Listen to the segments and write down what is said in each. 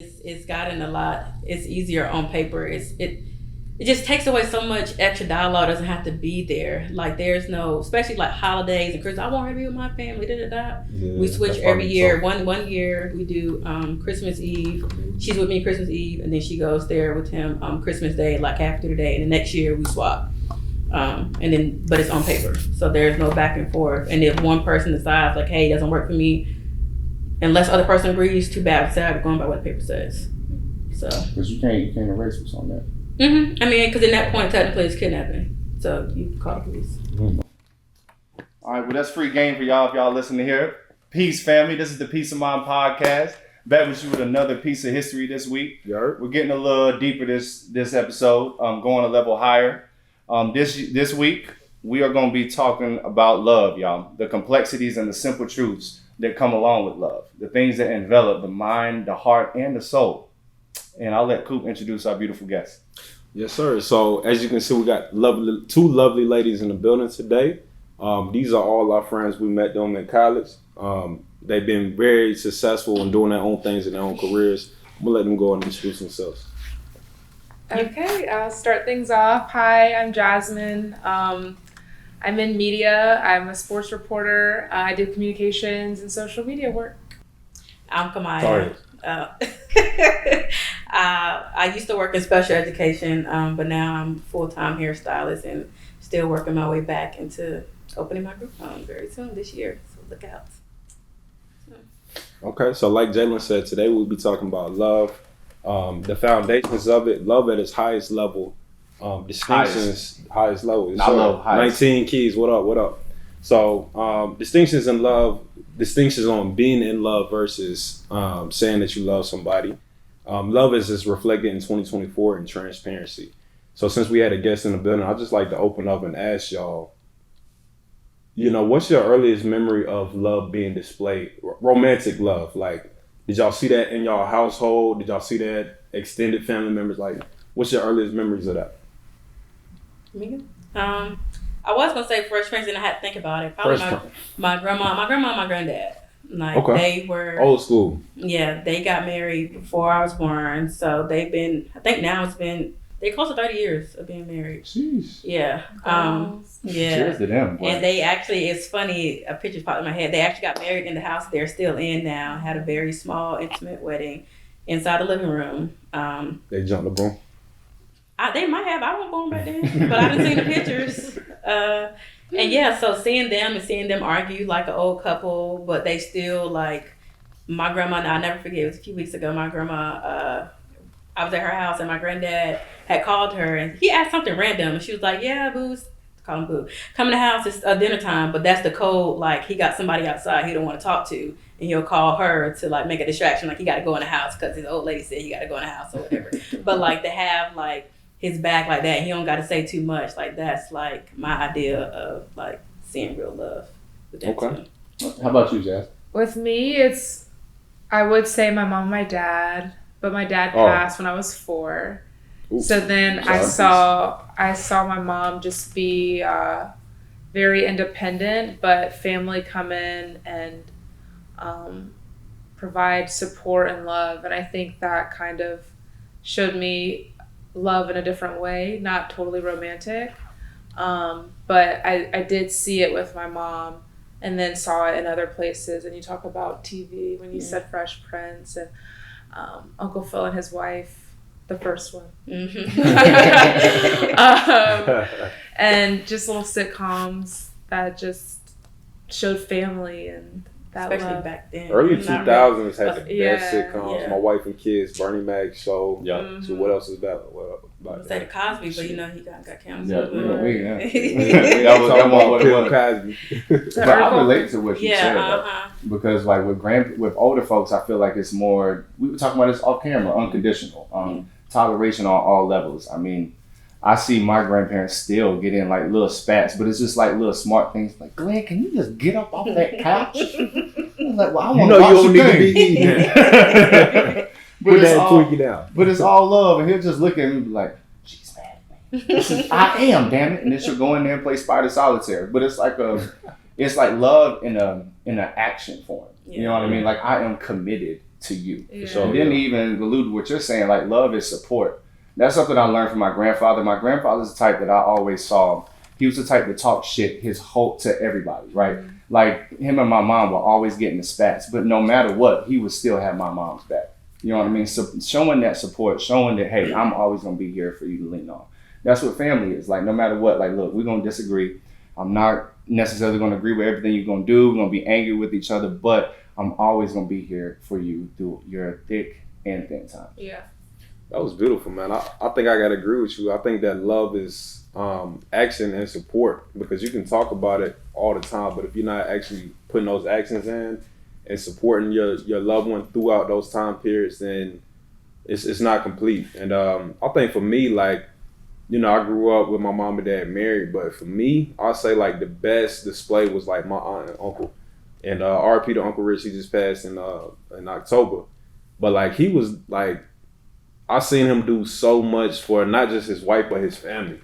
It's gotten a lot. It's easier on paper. It just takes away so much extra dialogue. Doesn't have to be there. Like there's no, especially like holidays and Christmas. I want her to be with my family. Da da da. Yeah, we switch every year. One year we do Christmas Eve. She's with me Christmas Eve, and then she goes there with him Christmas Day, like half through the day. And the next year we swap. But it's on paper, so there's no back and forth. And if one person decides like, hey, it doesn't work for me, unless other person agrees, too bad. We're going by what the paper says. So because you can't erase what's on that. I mean, because in that point technically it's kidnapping, so you call the police. All right, well that's free game for y'all if y'all listening here. Peace, family. This is the Peace of Mind podcast. Back with you with another piece of history this week. Yep. We're getting a little deeper this episode. Going a level higher. This week we are going to be talking about love, y'all. The complexities and the simple truths that come along with love. The things that envelop the mind, the heart, and the soul. And I'll let Coop introduce our beautiful guest. Yes, sir. So as you can see, we got two lovely ladies in the building today. These are all our friends. We met them in college. They've been very successful in doing their own things in their own careers. I'm going to let them go and introduce themselves. Okay, I'll start things off. Hi, I'm Jasmine. I'm in media. I'm a sports reporter. I do communications and social media work. I'm Kamaya. I used to work in special education, but now I'm full-time hairstylist and still working my way back into opening my group home very soon this year. So look out. Okay, so like Jalen said, today we'll be talking about love, the foundations of it, love at its highest level, distinctions, highest level. I love highest. 19 keys, what up? So distinctions in love, distinctions on being in love versus saying that you love somebody. Love is just reflected in 2024 in transparency. So since we had a guest in the building, I'd just like to open up and ask y'all, what's your earliest memory of love being displayed? Romantic love. Like, did y'all see that in y'all household? Did y'all see that extended family members? Like, what's your earliest memories of that? Me? I was going to say Fresh Prince, and I had to think about it. Probably my grandma and my granddad. Like, okay. They were... Old school. Yeah, they got married before I was born. So they've been... I think now it's been... They're close to 30 years of being married. Jeez. Yeah. Yeah. Cheers to them. Boy. And they actually... It's funny, a picture popped in my head. They actually got married in the house they're still in now. Had a very small, intimate wedding inside the living room. They jumped the broom? They might have. I wasn't born back then. But I didn't see the pictures. And yeah, so seeing them argue like an old couple, but they still like my grandma. I'll never forget. It was a few weeks ago. My grandma, I was at her house and my granddad had called her and he asked something random and she was like, "Yeah, Boo's," call him Boo, "come in the house. It's dinner time." But that's the code. Like he got somebody outside he don't want to talk to, and he'll call her to like make a distraction. Like he got to go in the house because his old lady said he got to go in the house or whatever. But like to have like his back like that, he don't got to say too much. Like that's like my idea of like seeing real love. Okay. How about you, Jazz? With me, I would say my mom and my dad, but my dad passed when I was 4. Ooh. So then I saw my mom just be very independent, but family come in and provide support and love. And I think that kind of showed me love in a different way, not totally romantic. But I did see it with my mom and then saw it in other places. And you talk about TV when you said Fresh Prince and Uncle Phil and his wife, the first one. Mm-hmm. And just little sitcoms that just showed family and that especially love. Back then. Early 2000s had the best sitcoms. Yeah. My Wife and Kids, Bernie Mac's show. Yeah. Mm-hmm. So what else is that? I say the Cosby, but he got canceled. Yeah, that was Bill Cosby. But I relate to what you said though, because like with older folks, I feel like it's more. We were talking about this off camera, unconditional, toleration on all levels. I mean, I see my grandparents still get in like little spats, but it's just like little smart things. Like, Glenn, can you just get up off that couch? I'm like, well, I want to watch you don't need to be eating. Put that tweaky down. But it's all love, and he'll just look at me and be like, "She's mad at me." I am, damn it! And then she'll go in there and play Spider Solitaire. But it's like love in an action form. You know what I mean? Like I am committed to you. Yeah. So, And then even allude to what you're saying, like love is support. That's something I learned from my grandfather. My grandfather's the type that I always saw. He was the type to talk shit to everybody, right? Mm-hmm. Like him and my mom were always getting the spats, but no matter what, he would still have my mom's back. You know what I mean? So showing that support, showing that, hey, I'm always gonna be here for you to lean on. That's what family is. Like no matter what, like look, we're gonna disagree. I'm not necessarily gonna agree with everything you're gonna do. We're gonna be angry with each other, but I'm always gonna be here for you through your thick and thin times. Yeah. That was beautiful, man. I think I gotta agree with you. I think that love is action and support, because you can talk about it all the time, but if you're not actually putting those actions in and supporting your loved one throughout those time periods, then it's not complete. And I think for me, like, you know, I grew up with my mom and dad married, but for me, I'd say like the best display was like my aunt and uncle. And RP to Uncle Rich, he just passed in October. But like he was like, I seen him do so much for not just his wife, but his family.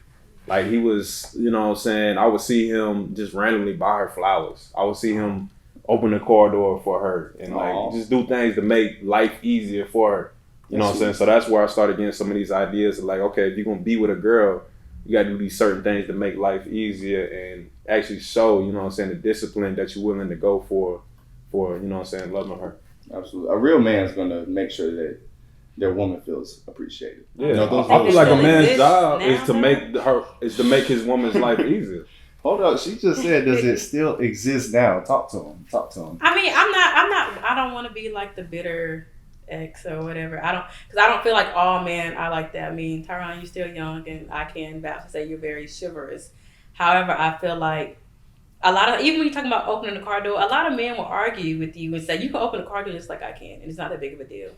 Like he was, you know what I'm saying, I would see him just randomly buy her flowers. I would see him open the car door for her and like just do things to make life easier for her. You know what I'm saying? So that's where I started getting some of these ideas of like, okay, if you're going to be with a girl, you got to do these certain things to make life easier and actually show, you know what I'm saying, the discipline that you're willing to go for, you know what I'm saying, loving her. Absolutely. A real man's going to make sure that their woman feels appreciated. Yeah, You know, I feel like a man's exist job now, is to make his woman's life easier. Hold up, she just said, does it still exist now? Talk to him. I mean, I don't want to be like the bitter ex or whatever. Because I don't feel like all men are like that. I mean, Tyron, you're still young, and I can vouch to say you're very chivalrous. However, I feel like a lot of, even when you're talking about opening the car door, a lot of men will argue with you and say, you can open the car door just like I can, and it's not that big of a deal.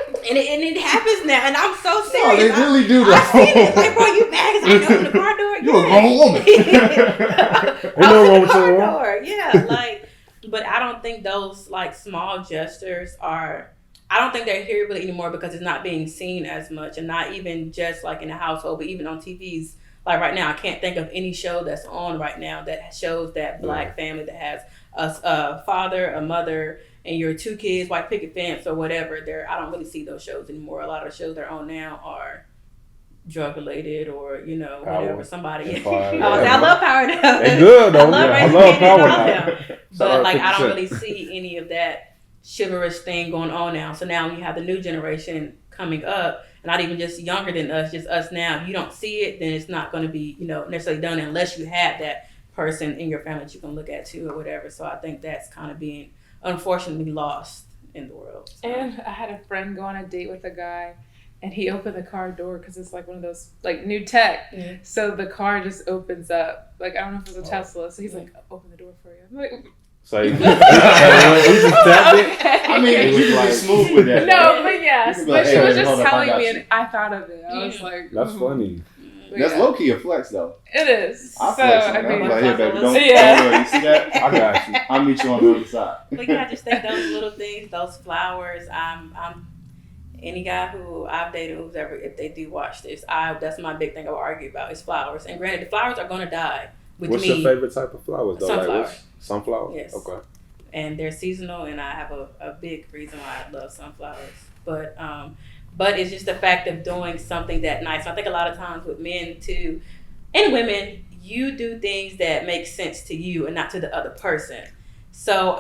And it happens now, and I'm so serious. No, they really do that. I've seen it. Like, bro, you mad because I can open the car door? You're a grown woman. Ain't no wrong with your door. Yeah, like, but I don't think those like small gestures are. I don't think they're here really anymore because it's not being seen as much, and not even just like in the household, but even on TVs. Like right now, I can't think of any show that's on right now that shows that black family that has a father, a mother, and your two kids, white picket fence or whatever. I don't really see those shows anymore. A lot of the shows they're on now are drug related or, you know, whatever. Somebody. I love Power now. They good though. I love Power now. But like, I don't really see any of that chivalrous thing going on now. So now when you have the new generation coming up, not even just younger than us, just us now. If you don't see it, then it's not going to be, you know, necessarily done unless you have that person in your family that you can look at too or whatever. So I think that's kind of being unfortunately lost in the world. So. And I had a friend go on a date with a guy, and he opened the car door because it's like one of those like new tech. Yeah. So the car just opens up. Like I don't know if it's a Tesla. So he's like, open the door for you. I'm like, so he just tapped it. I mean, you can be smooth with that. No, but yes. Like, But hey, she was hold just up, telling I got me, you. and I thought of it. I was like, That's funny. That's low key a flex though. It is. I So flex on I that. I'm mean, like, hey, baby, don't Yeah. worry. You see that? I got you. I'll meet you on the other side. But yeah, I just think those little things, those flowers. I'm any guy who I've dated who's ever, if they do watch this, that's my big thing I would argue about is flowers. And granted, the flowers are gonna die. What's your favorite type of flowers though? Sunflower. Like sunflower? Yes. Okay. And they're seasonal, and I have a big reason why I love sunflowers. But it's just the fact of doing something that nice. I think a lot of times with men too, and women, you do things that make sense to you and not to the other person. So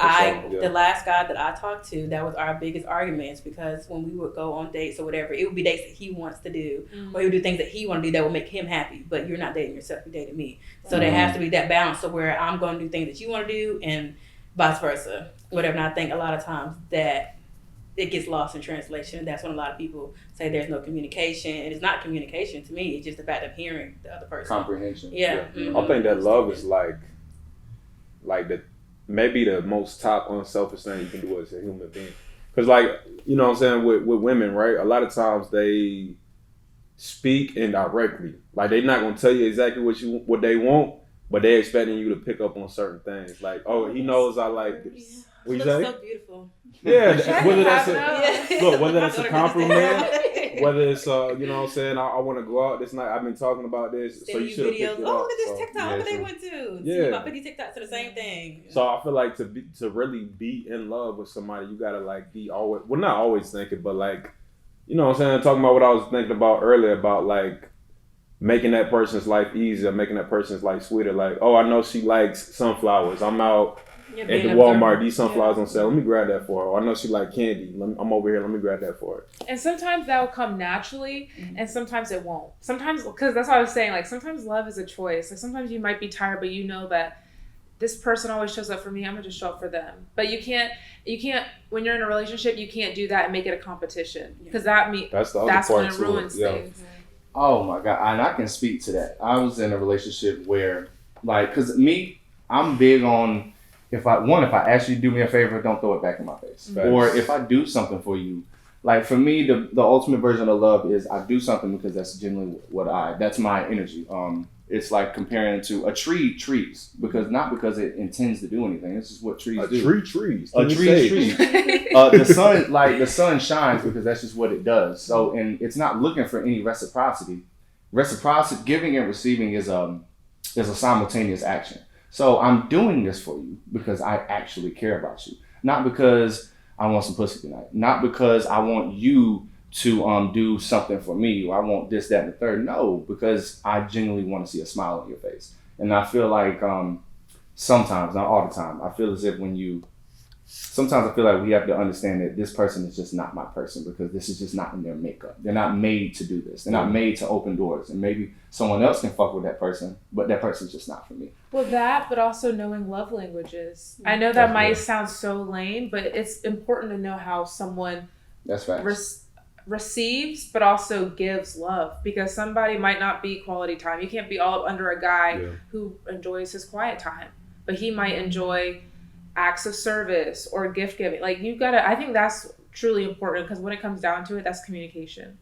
the last guy that I talked to, that was our biggest arguments, because when we would go on dates or whatever, it would be dates that he wants to do, or he would do things that he want to do that would make him happy. But you're not dating yourself, you're dating me. So there has to be that balance of where I'm going to do things that you want to do and vice versa, whatever. And I think a lot of times that it gets lost in translation. That's when a lot of people say there's no communication, and it's not communication to me. It's just the fact of hearing the other person. Comprehension. Yeah. Mm-hmm. I think that love is like the maybe the most top unselfish thing you can do as a human being. Because like, you know what I'm saying, with women, right? A lot of times they speak indirectly. Like they're not gonna tell you exactly what they want, but they're expecting you to pick up on certain things. Like, oh, he knows I like this. What you say? So beautiful. Yeah, whether that's a compliment, whether it's you know what I'm saying, I want to go out this night. I've been talking about this, so you should have picked it up. Oh, look at this So, TikTok. yeah, Look what they so- went to. Yeah. About 50 TikToks to the same thing. So I feel like to really be in love with somebody, you gotta like be always, well, not always thinking, but like, you know what I'm saying, talking about what I was thinking about earlier about like making that person's life easier, making that person's life sweeter. Like, oh, I know she likes sunflowers. I'm out at the Walmart. These sunflowers on sale. Let me grab that for her. Or I know she like candy. I'm over here. Let me grab that for her. And sometimes that will come naturally, and sometimes it won't. Sometimes, because that's what I was saying. Like sometimes love is a choice. Like sometimes you might be tired, but you know that this person always shows up for me. I'm gonna just show up for them. But you can't. When you're in a relationship, you can't do that and make it a competition because that's when it ruins things. Oh my God, and I can speak to that. I was in a relationship where, like, cause me, I'm big on if I ask you to do me a favor, don't throw it back in my face. Right. Or if I do something for you, like for me, the ultimate version of love is I do something because that's genuinely that's my energy. It's like comparing to a tree trees not because it intends to do anything. It's just what trees do. Trees. A tree. The sun shines because that's just what it does. So, and it's not looking for any reciprocity. Reciprocity, giving and receiving is a simultaneous action. So I'm doing this for you because I actually care about you, not because I want some pussy tonight, not because I want you to do something for me or I want this, that, and the third. No, because I genuinely want to see a smile on your face. And I feel like sometimes, not all the time, I feel as if sometimes I feel like we have to understand that this person is just not my person because this is just not in their makeup. They're not made to do this. They're not made to open doors. And maybe someone else can fuck with that person, but that person's just not for me. Well, that, but also knowing love languages. I know that might sound so lame, but it's important to know how someone receives, but also gives love because somebody might not be quality time. You can't be all up under a guy who enjoys his quiet time, but he might enjoy acts of service or gift giving. Like I think that's truly important because when it comes down to it, that's communication.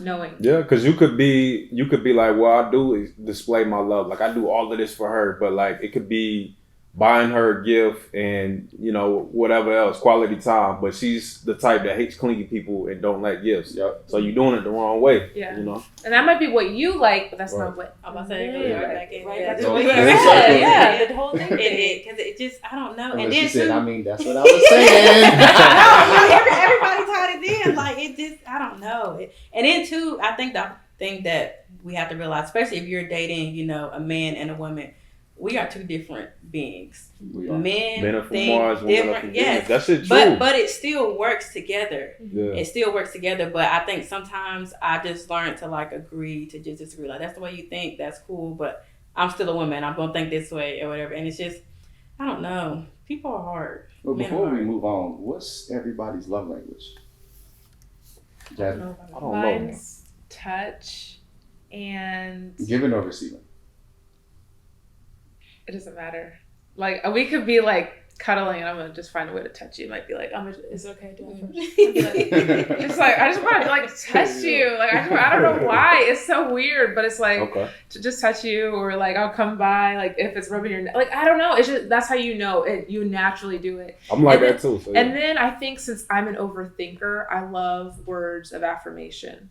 Knowing. Yeah, because you could be like, well, I do display my love. Like I do all of this for her, but like it could be buying her a gift and, you know, whatever else, quality time. But she's the type that hates clingy people and don't like gifts. Yep. So you're doing it the wrong way. Yeah. You know? And that might be what you like, but that's not what I'm about to say. Right back in. Yeah, the whole thing. Because it just, I don't know. And then she said, I mean, that's what I was saying. Everybody tied it in. Like, it just, I don't know. And then, too, I think the thing that we have to realize, especially if you're dating, you know, a man and a woman, we are two different beings. Men are from think Mars, women are from yes, Venus. That's it, true. But it still works together. Yeah. It still works together. But I think sometimes I just learned to like agree to just disagree. Like that's the way you think. That's cool. But I'm still a woman. I'm gonna think this way or whatever. And it's just, I don't know. People are hard. Well, before we move on, what's everybody's love language? Jasmine? I don't know. Mine's touch and giving or receiving. It doesn't matter. Like we could be like cuddling, and I'm gonna just find a way to touch you. It might be like, is it okay to do it first? Just like I just want to like touch you. Like I don't know why. It's so weird, but it's like to just touch you, or like I'll come by. Like if it's rubbing your neck, like I don't know. It's just that's how you know it. You naturally do it. I'm like that too. So, yeah. And then I think since I'm an overthinker, I love words of affirmation.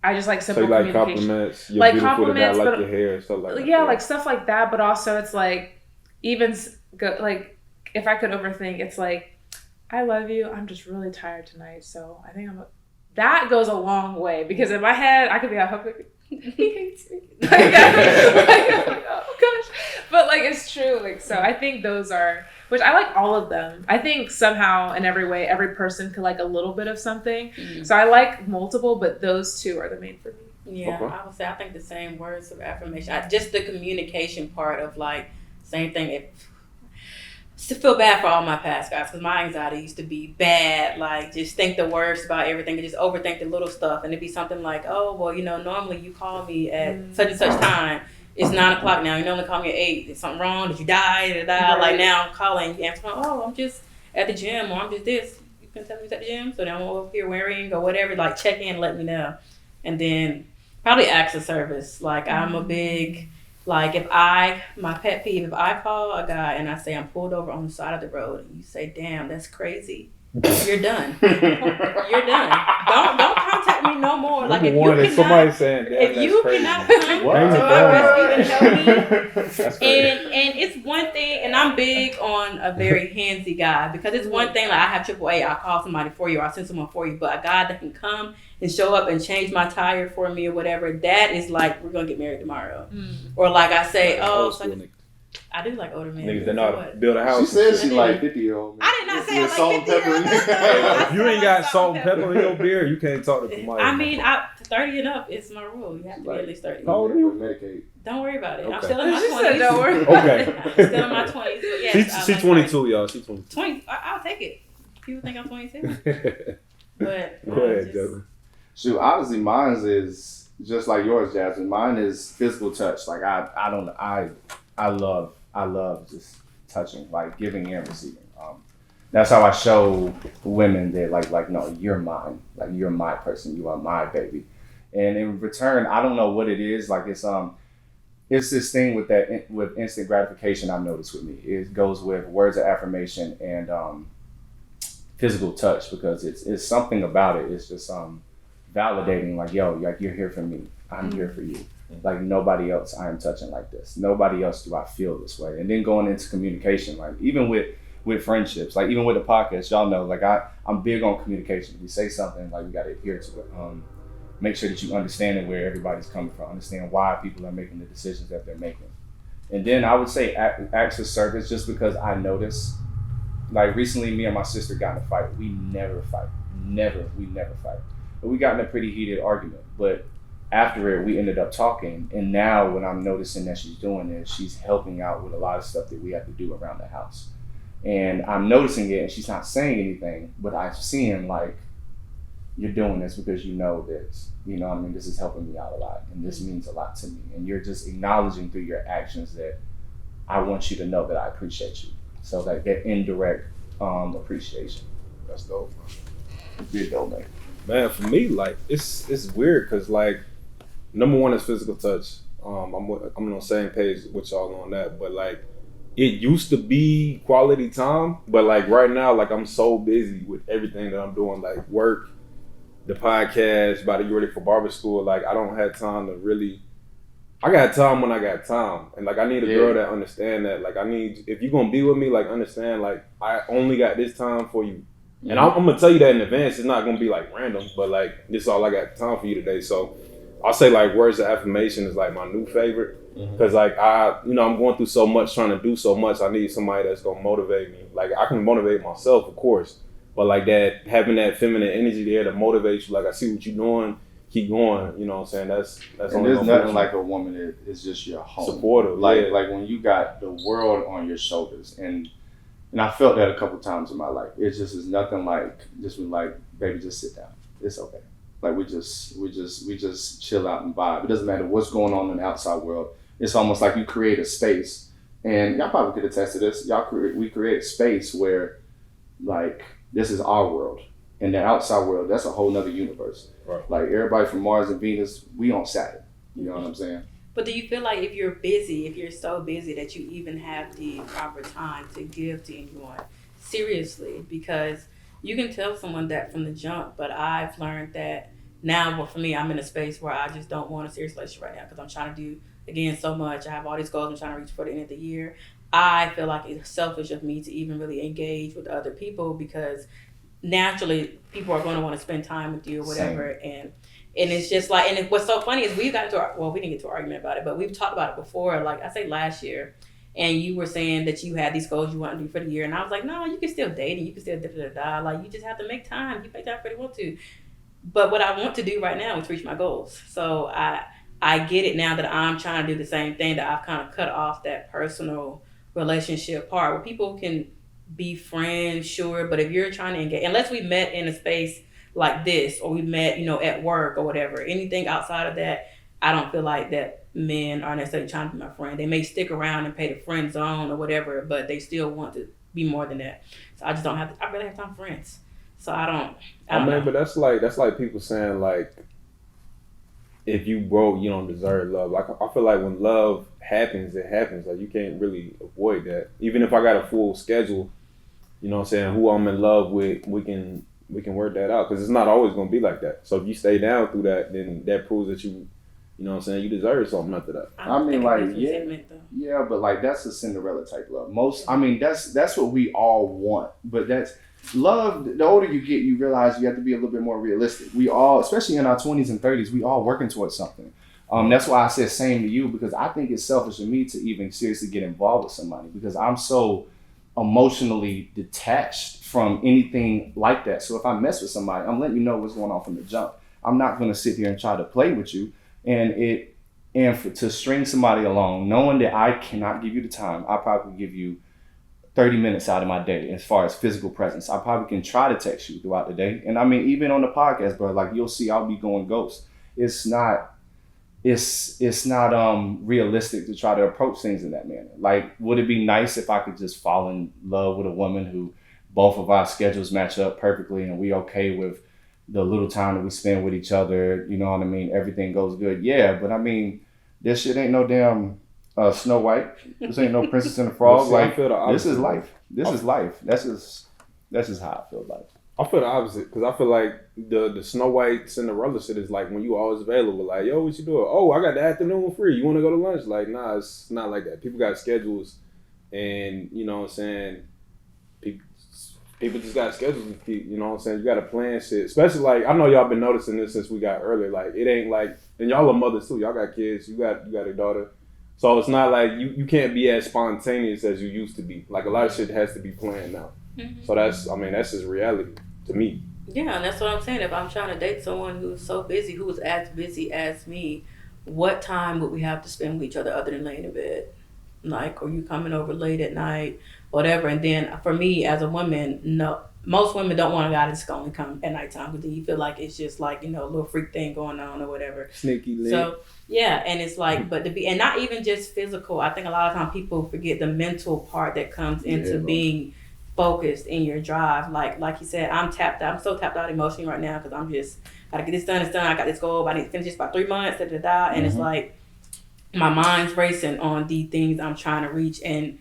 I just like simple communication. Compliments. You're like beautiful compliments, today. I like but your hair and stuff like that. Yeah, like stuff like that. But also, it's like even like if I could overthink, it's like I love you. I'm just really tired tonight, so I think that goes a long way because in my head I could be like, he hates me. Like that. Like, oh gosh, but like it's true. Like so, I think those are. Which I like all of them. I think somehow in every way, every person could like a little bit of something. Mm-hmm. So I like multiple, but those two are the main for me. Yeah, I would say I think the same words of affirmation. Just the communication part of like, same thing. I still feel bad for all my past guys because my anxiety used to be bad. Like just think the worst about everything and just overthink the little stuff. And it'd be something like, oh, well, you know, normally you call me at such and such time. It's 9 o'clock now. You normally call me at 8. Is something wrong? Did you die? Right. Like now I'm calling. You answer, oh, I'm just at the gym or I'm just this. You can tell me it's at the gym. So then I'm over here wearing or whatever. Like check in and let me know. And then probably acts of service. Like I'm a big, like my pet peeve, if I call a guy and I say I'm pulled over on the side of the road and you say, damn, that's crazy. You're done. You're done. Don't contact me no more. like, if one you is somebody saying, if you crazy. cannot come What? to my rescue and help me, That's crazy. and it's one thing, and I'm big on a very handsy guy, because it's one thing, like I have AAA, I'll call somebody for you, or I'll send someone for you, but a guy that can come and show up and change my tire for me or whatever, that is like, we're gonna get married tomorrow. Or like I say, Old school niggas. I do like older men. Niggas that know how to build a house. She said and she shit. like 50-year-old. I did not say I With like salt and 50-year-old. pepper. If you ain't got salt and pepper in your beer, you can't talk to Kamaya. I mean, 30 and up is my rule. You have to be at least 30. How old are you? Medicaid. Don't worry about it. I'm Okay. still in my She 20s. said don't worry. Okay. I'm still in my 20s. But yes, She's 22, y'all. She's 22. 20. I'll take it. People think I'm 22. But Go ahead, Jasmine. Shoot, honestly, mine is just like yours, Jasmine. Mine is physical touch. Like I love just touching, like giving and receiving. That's how I show women that like no, you're mine. Like you're my person. You are my baby. And in return, I don't know what it is. Like it's this thing with instant gratification. I've noticed with me. It goes with words of affirmation and physical touch, because it's something about it. It's just validating. Like yo, like you're here for me. I'm here for you. Like nobody else I am touching like this. Nobody else do I feel this way. And then going into communication, like even with friendships, like even with the podcast, y'all know, like I'm big on communication. If you say something, like we got to adhere to it. Make sure that you understand where everybody's coming from, understand why people are making the decisions that they're making. And then I would say acts of service, just because I notice, like recently me and my sister got in a fight. We never fight. We never fight. But we got in a pretty heated argument. But after it, we ended up talking. And now when I'm noticing that she's doing this, she's helping out with a lot of stuff that we have to do around the house. And I'm noticing it, and she's not saying anything, but I'm seeing like, you're doing this because you know this, you know what I mean? This is helping me out a lot, and this means a lot to me. And you're just acknowledging through your actions that I want you to know that I appreciate you. So that indirect appreciation. That's dope. Big dope, man. Man, for me, like it's weird because like number one is physical touch. I'm on the same page with y'all on that, but like it used to be quality time, but like right now, like I'm so busy with everything that I'm doing, like work, the podcast, about to get ready for barber school. Like I don't have time to really. I got time when I got time, and like I need a girl that understand that. Like if you're gonna be with me, like understand, like I only got this time for you, and I'm gonna tell you that in advance. It's not gonna be like random, but like this is all I got time for you today. So I'll say like words of affirmation is like my new favorite. Because like I'm going through so much, trying to do so much. I need somebody that's gonna motivate me. Like I can motivate myself, of course, but like that, having that feminine energy there to motivate you. Like I see what you're doing, keep going. You know what I'm saying? That's. And there's nothing like a woman that is just your home. Supportive. Like when you got the world on your shoulders, and I felt that a couple times in my life. It just is nothing like just be like, baby, just sit down. It's okay. Like we just chill out and vibe. It doesn't matter what's going on in the outside world. It's almost like you create a space, and y'all probably could attest to this. We create a space where, like, this is our world, and the outside world, that's a whole nother universe. Right. Like everybody from Mars and Venus, we on Saturn. You know what I'm saying? But do you feel like if you're so busy that you even have the proper time to give to anyone seriously? Because you can tell someone that from the jump, but I've learned that now. Well, for me, I'm in a space where I just don't want a serious relationship right now because I'm trying to do, again, so much. I have all these goals I'm trying to reach for the end of the year. I feel like it's selfish of me to even really engage with other people because naturally people are going to want to spend time with you or whatever. And it's just like, and what's so funny is we didn't get to an argument about it, but we've talked about it before. Like I say last year, and you were saying that you had these goals you want to do for the year. And I was like, no, you can still date and you can still da-da-da-da. Like you just have to make time. You make time for what you want to. But what I want to do right now is reach my goals. So I get it now that I'm trying to do the same thing, that I've kind of cut off that personal relationship part where people can be friends, sure, but if you're trying to engage, unless we met in a space like this or we met, at work or whatever, anything outside of that, I don't feel like that men are necessarily trying to be my friend. They may stick around and pay the friend zone or whatever, but they still want to be more than that. So I just don't have I really have time for friends. So I don't know. But that's like people saying like, if you broke, you don't deserve love. Like I feel like when love happens, it happens. Like you can't really avoid that. Even if I got a full schedule, you know what I'm saying, who I'm in love with, we can work that out, because it's not always going to be like that. So if you stay down through that, then that proves that you know what I'm saying, you deserve something after that. I mean, like, yeah, but like that's a Cinderella type love. I mean, that's what we all want. But that's love. The older you get, you realize you have to be a little bit more realistic. We all, especially in our 20s and 30s, we all working towards something. That's why I said same to you, because I think it's selfish of me to even seriously get involved with somebody, because I'm so emotionally detached from anything like that. So if I mess with somebody, I'm letting you know what's going on from the jump. I'm not going to sit here and try to play with you. To string somebody along, knowing that I cannot give you the time, I probably give you 30 minutes out of my day as far as physical presence. I probably can try to text you throughout the day. And I mean, even on the podcast, bro, like you'll see I'll be going ghost. It's not realistic to try to approach things in that manner. Like, would it be nice if I could just fall in love with a woman who both of our schedules match up perfectly and we okay with the little time that we spend with each other, you know what I mean? Everything goes good. Yeah, but I mean, this shit ain't no damn Snow White. This ain't no Princess and the Frog. Like, this is life. This is life. That's just how I feel life. I feel the opposite, because I feel like the Snow White Cinderella shit is like when you always available. Like, yo, what you doing? Oh, I got the afternoon free. You want to go to lunch? Like, nah, it's not like that. People got schedules, and you know what I'm saying? People just got schedules to keep, you know what I'm saying? You got to plan shit. Especially, like, I know y'all been noticing this since we got earlier. Like, it ain't like, and y'all are mothers too. Y'all got kids. You got a daughter. So it's not like you can't be as spontaneous as you used to be. Like, a lot of shit has to be planned now. Mm-hmm. So that's just reality to me. Yeah, and that's what I'm saying. If I'm trying to date someone who's so busy, who is as busy as me, what time would we have to spend with each other other than laying in bed? Like, are you coming over late at night? Whatever. And then for me as a woman, no, most women don't want a guy that's only come at nighttime, because then you feel like it's just like, you know, a little freak thing going on or whatever. Sneaky link. So yeah, and it's like, but to be, and not even just physical. I think a lot of times people forget the mental part that comes into being focused in your drive. Like you said, I'm so tapped out emotionally right now, because I'm just gotta get this done. It's done. I got this goal. I need to finish this by 3 months. And it's like my mind's racing on the things I'm trying to reach, and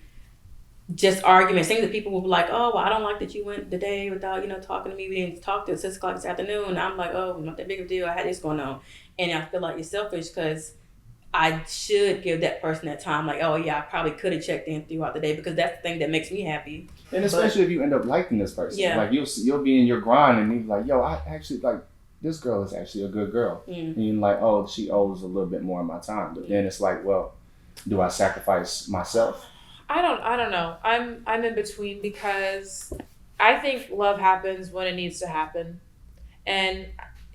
just arguments, things that people will be like, oh, well, I don't like that you went the day without, you know, talking to me. We didn't talk till 6 o'clock this afternoon. And I'm like, oh, not that big of a deal. I had this going on. And I feel like it's selfish, because I should give that person that time. Like, oh, yeah, I probably could have checked in throughout the day, because that's the thing that makes me happy. And especially if you end up liking this person. Yeah. Like, you'll be in your grind and you're like, yo, I actually, like, this girl is actually a good girl. Mm. And you're like, oh, she owes a little bit more of my time. But then it's like, well, do I sacrifice myself? I don't know. I'm in between, because I think love happens when it needs to happen. And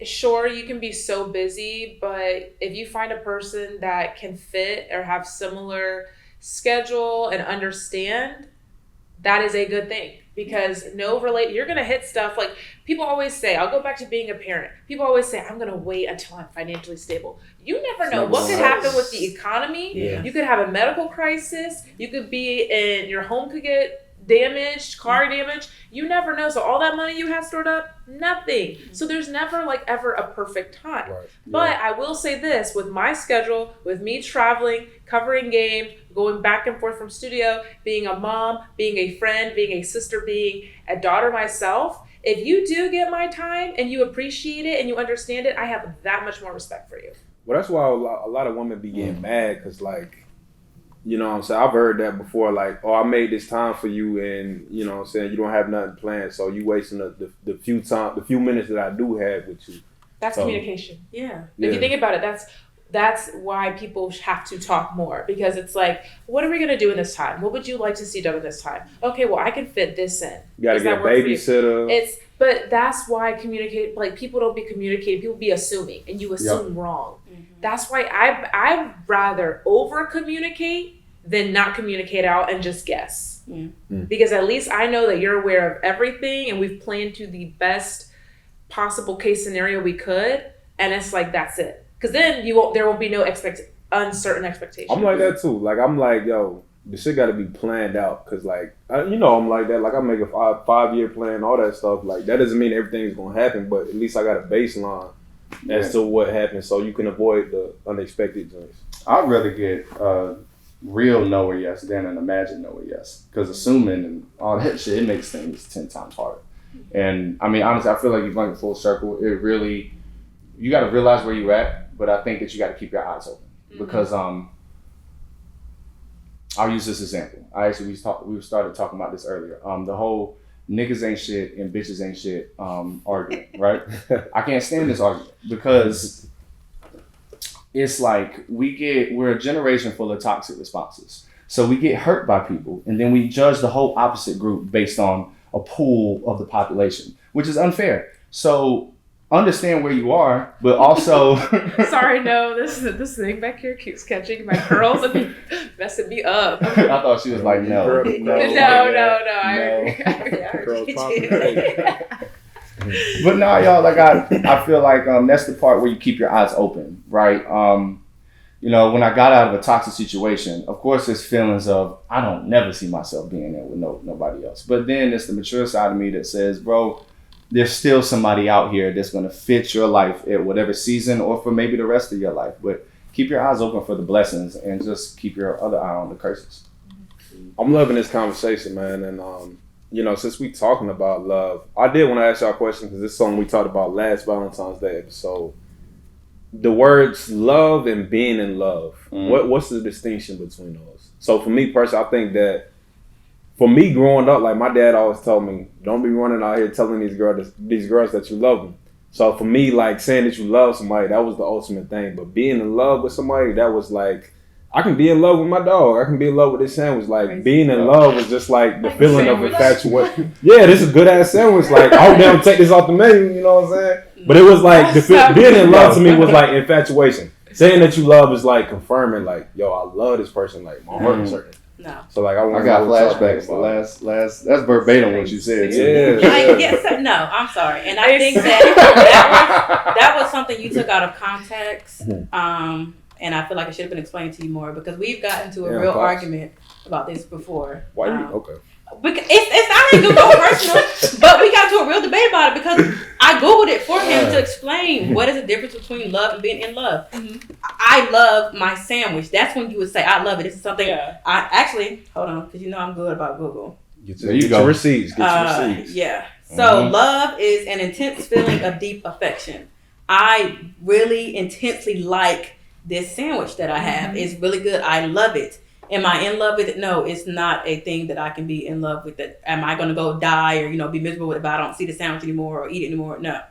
sure, you can be so busy, but if you find a person that can fit or have similar schedule and understand, that is a good thing. Because you're going to hit stuff like people always say. I'll go back to being a parent. People always say, I'm going to wait until I'm financially stable. You never know what could happen with the economy. Yeah. You could have a medical crisis. You could be your home could get damaged, car damage. You never know. So all that money you have stored up, nothing. So there's never like ever a perfect time. Right. But I will say this, with my schedule, with me traveling, covering games, going back and forth from studio, being a mom, being a friend, being a sister, being a daughter myself, if you do get my time and you appreciate it and you understand it, I have that much more respect for you. Well, that's why a lot of women be getting mad, because, like, you know what I'm saying? I've heard that before, like, oh, I made this time for you, and, you know what I'm saying, you don't have nothing planned, so you wasting the few minutes that I do have with you. That's communication. Yeah. If you think about it, that's why people have to talk more, because it's like, what are we going to do in this time? What would you like to see done in this time? Okay, well, I can fit this in. You got to get a babysitter. But that's why people don't be communicating. People be assuming, and you assume wrong. Mm-hmm. That's why I'd rather over communicate than not communicate out and just guess. Mm-hmm. Because at least I know that you're aware of everything, and we've planned to the best possible case scenario we could. And it's like, that's it. Because then there won't be no uncertain expectations. I'm like that too. Like, I'm like, yo, the shit got to be planned out, because, like, I'm like that. Like, I make a 5-year plan, all that stuff. Like, that doesn't mean everything's gonna happen, but at least I got a baseline as to what happens, so you can avoid the unexpected things. I'd rather get real no or yes than an imagined no or yes, because assuming and all that shit, it makes things 10 times harder. And I mean, honestly, I feel like you bring it full circle. It really, you got to realize where you're at, but I think that you got to keep your eyes open because I'll use this example. We started talking about this earlier. The whole niggas ain't shit and bitches ain't shit argument, right? I can't stand this argument because it's like we're a generation full of toxic responses. So we get hurt by people and then we judge the whole opposite group based on a pool of the population, which is unfair. So understand where you are, but also Sorry, no, this thing back here keeps catching my curls and messing me up. I thought she was like, no. No. I agree. But no, y'all, like I feel like that's the part where you keep your eyes open, right? You know, when I got out of a toxic situation, of course, there's feelings of I don't never see myself being there with nobody else. But then it's the mature side of me that says, bro, there's still somebody out here that's going to fit your life at whatever season or for maybe the rest of your life. But keep your eyes open for the blessings and just keep your other eye on the curses. I'm loving this conversation, man. And, you know, since we talking about love, I did want to ask y'all a question because this is something we talked about last Valentine's Day episode. The words love and being in love. What's the distinction between those? So for me personally, I think that for me growing up, like my dad always told me, don't be running out here telling these girls that you love them. So for me, like saying that you love somebody, that was the ultimate thing. But being in love with somebody, that was like, I can be in love with my dog. I can be in love with this sandwich. Like being in love was just like the feeling of infatuation. Yeah, this is a good ass sandwich. Like I hope they don't take this off the menu. You know what I'm saying? But it was like being in love to me was like infatuation. Saying that you love is like confirming, like, yo, I love this person. Like my heart is certain. No. So like I got flashbacks. The last that's verbatim what you said. Yeah. No, I'm sorry, and I think that was something you took out of context. And I feel like it should have been explained to you more because we've gotten to a real argument about this before. Why you okay? Because it's not even go personal, but we got to a real debate about it because I Googled it for him to explain what is the difference between love and being in love. I love my sandwich. That's when you would say I love it. This is something I actually hold on because you know I'm good about Google. Get your receipts. Yeah. So love is an intense feeling of deep affection. I really intensely like this sandwich that I have. It's really good. I love it. Am I in love with it? No, it's not a thing that I can be in love with. It. Am I going to go die or, be miserable with it, but I don't see the sandwich anymore or eat it anymore? No.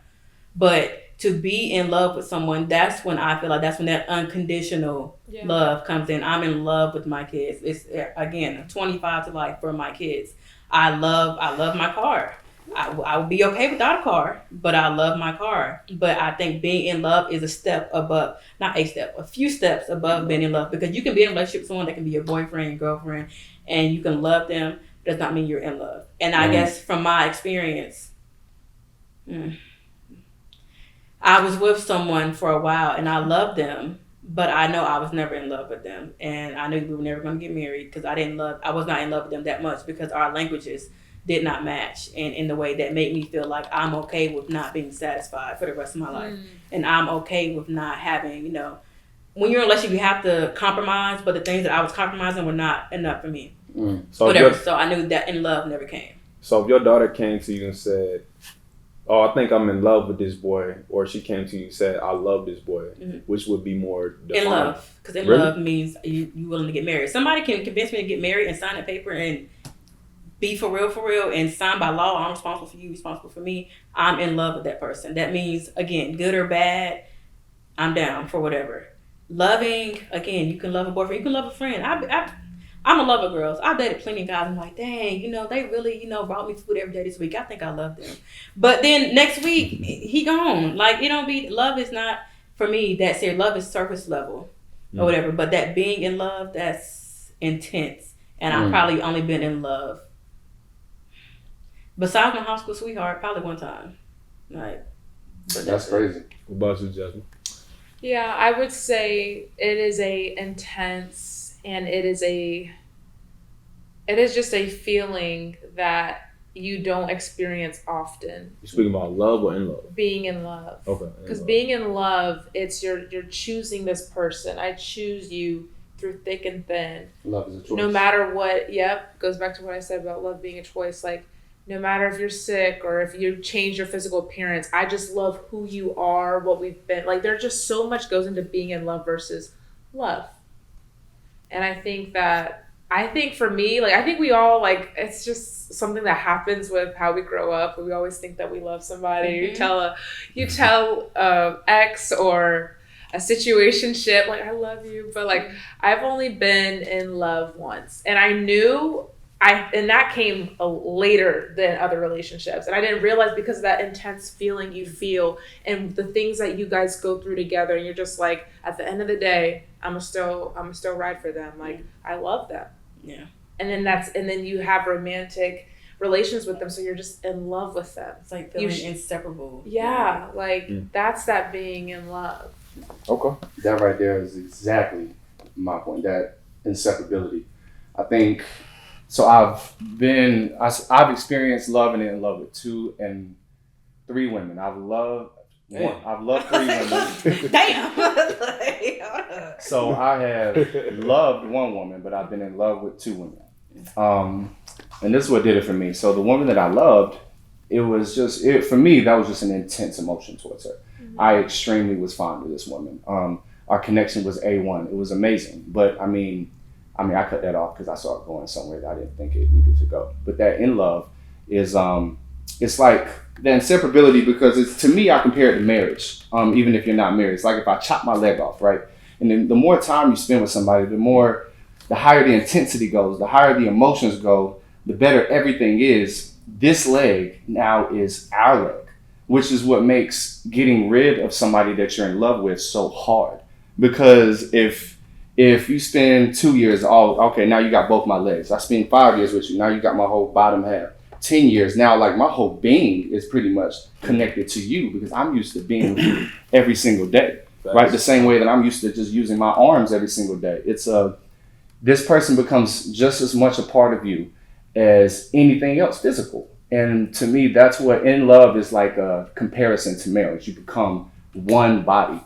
But to be in love with someone, that's when I feel like that's when that unconditional love comes in. I'm in love with my kids. It's, again, 25 to life for my kids. I love my car. I would be okay without a car, but I love my car. But I think being in love is a step above, not a step, a few steps above being in love. Because you can be in a relationship with someone that can be your boyfriend, your girlfriend, and you can love them. Does not mean you're in love. And I guess from my experience, I was with someone for a while and I loved them, but I know I was never in love with them. And I knew we were never going to get married because I was not in love with them that much because our languages did not match in the way that made me feel like I'm okay with not being satisfied for the rest of my life. And I'm okay with not having, when you're in a relationship, you have to compromise, but the things that I was compromising were not enough for me. So whatever. So I knew that in love never came. So if your daughter came to you and said, oh, I think I'm in love with this boy, or she came to you and said, I love this boy, which would be more defined? In love. Because in love means you willing to get married. Somebody can convince me to get married and sign a paper and be for real, and sign by law. I'm responsible for you, responsible for me. I'm in love with that person. That means, again, good or bad, I'm down for whatever. Loving, again, you can love a boyfriend, you can love a friend. I'm a lover of girls. I've dated plenty of guys. I'm like, dang, they really, brought me food every day this week. I think I love them. But then next week, he gone. Like, love is not, for me, that serious. Love is surface level or whatever. But that being in love, that's intense. And I've probably only been in love, besides my high school sweetheart, probably one time. Like, but that's crazy. What about you, Jasmine? Yeah, I would say it is a intense and it is just a feeling that you don't experience often. You speaking about love or in love? Being in love. Okay. Because being in love, it's you're choosing this person. I choose you through thick and thin. Love is a choice. No matter what. Yep. Goes back to what I said about love being a choice. Like, no matter if you're sick or if you change your physical appearance, I just love who you are, what we've been. Like, there's just so much goes into being in love versus love. And I think for me, like, I think we all, like, it's just something that happens with how we grow up. We always think that we love somebody. Mm-hmm. You tell ex or a situationship, like, I love you. But, like, I've only been in love once. And I knew and that came later than other relationships. And I didn't realize, because of that intense feeling you feel and the things that you guys go through together. And you're just like, at the end of the day, I'm still ride for them. Like, I love them. Yeah. And then you have romantic relations with them. So you're just in love with them. It's like feeling inseparable. Yeah. Like that's that being in love. Okay. That right there is exactly my point. That inseparability. I think, so I've experienced loving and in love with 2 and 3 women. I've loved 3 women. Damn. So I have loved 1 woman, but I've been in love with 2 women. And this is what did it for me. So the woman that I loved, for me, that was just an intense emotion towards her. Mm-hmm. I extremely was fond of this woman. Our connection was A1. It was amazing. But I mean, I cut that off because I saw it going somewhere that I didn't think it needed to go. But that in love is, it's like the inseparability, because to me, I compare it to marriage. Even if you're not married, it's like if I chop my leg off, right? And then the more time you spend with somebody, the higher the intensity goes, the higher the emotions go, the better everything is. This leg now is our leg, which is what makes getting rid of somebody that you're in love with so hard. Because if you spend 2 years, okay, now you got both my legs. I spend 5 years with you. Now you got my whole bottom half. 10 years, now like my whole being is pretty much connected to you, because I'm used to being with you every single day, right? The same way that I'm used to just using my arms every single day. It's this person becomes just as much a part of you as anything else physical. And to me, that's what in love is, like a comparison to marriage. You become one body.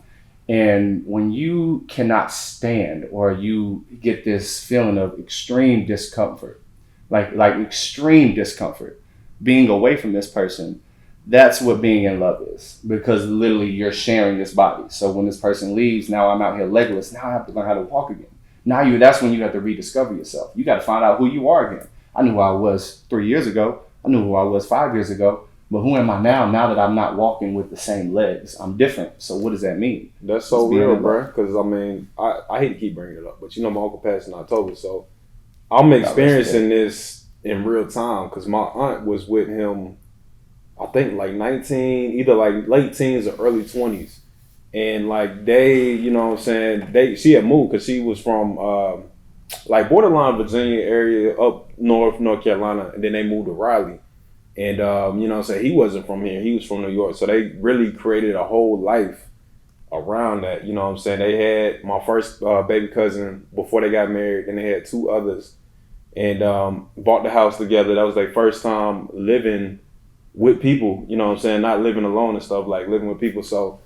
And when you cannot stand, or you get this feeling of extreme discomfort, like extreme discomfort, being away from this person, that's what being in love is. Because literally you're sharing this body. So when this person leaves, now I'm out here legless. Now I have to learn how to walk again. That's when you have to rediscover yourself. You got to find out who you are again. I knew who I was 3 years ago. I knew who I was 5 years ago. But who am I now that I'm not walking with the same legs? I'm different. So what does that mean? That's so real, bro. Because, I mean, I hate to keep bringing it up, but my uncle passed in October. So I'm experiencing this in real time, because my aunt was with him, I think, like 19, either like late teens or early 20s. And, like, they, she had moved because she was from, like, borderline Virginia area up North Carolina. And then they moved to Raleigh. And, he wasn't from here. He was from New York. So they really created a whole life around that. They had my first baby cousin before they got married. And they had 2 others. And bought the house together. That was their first time living with people. Not living alone and stuff, like living with people. So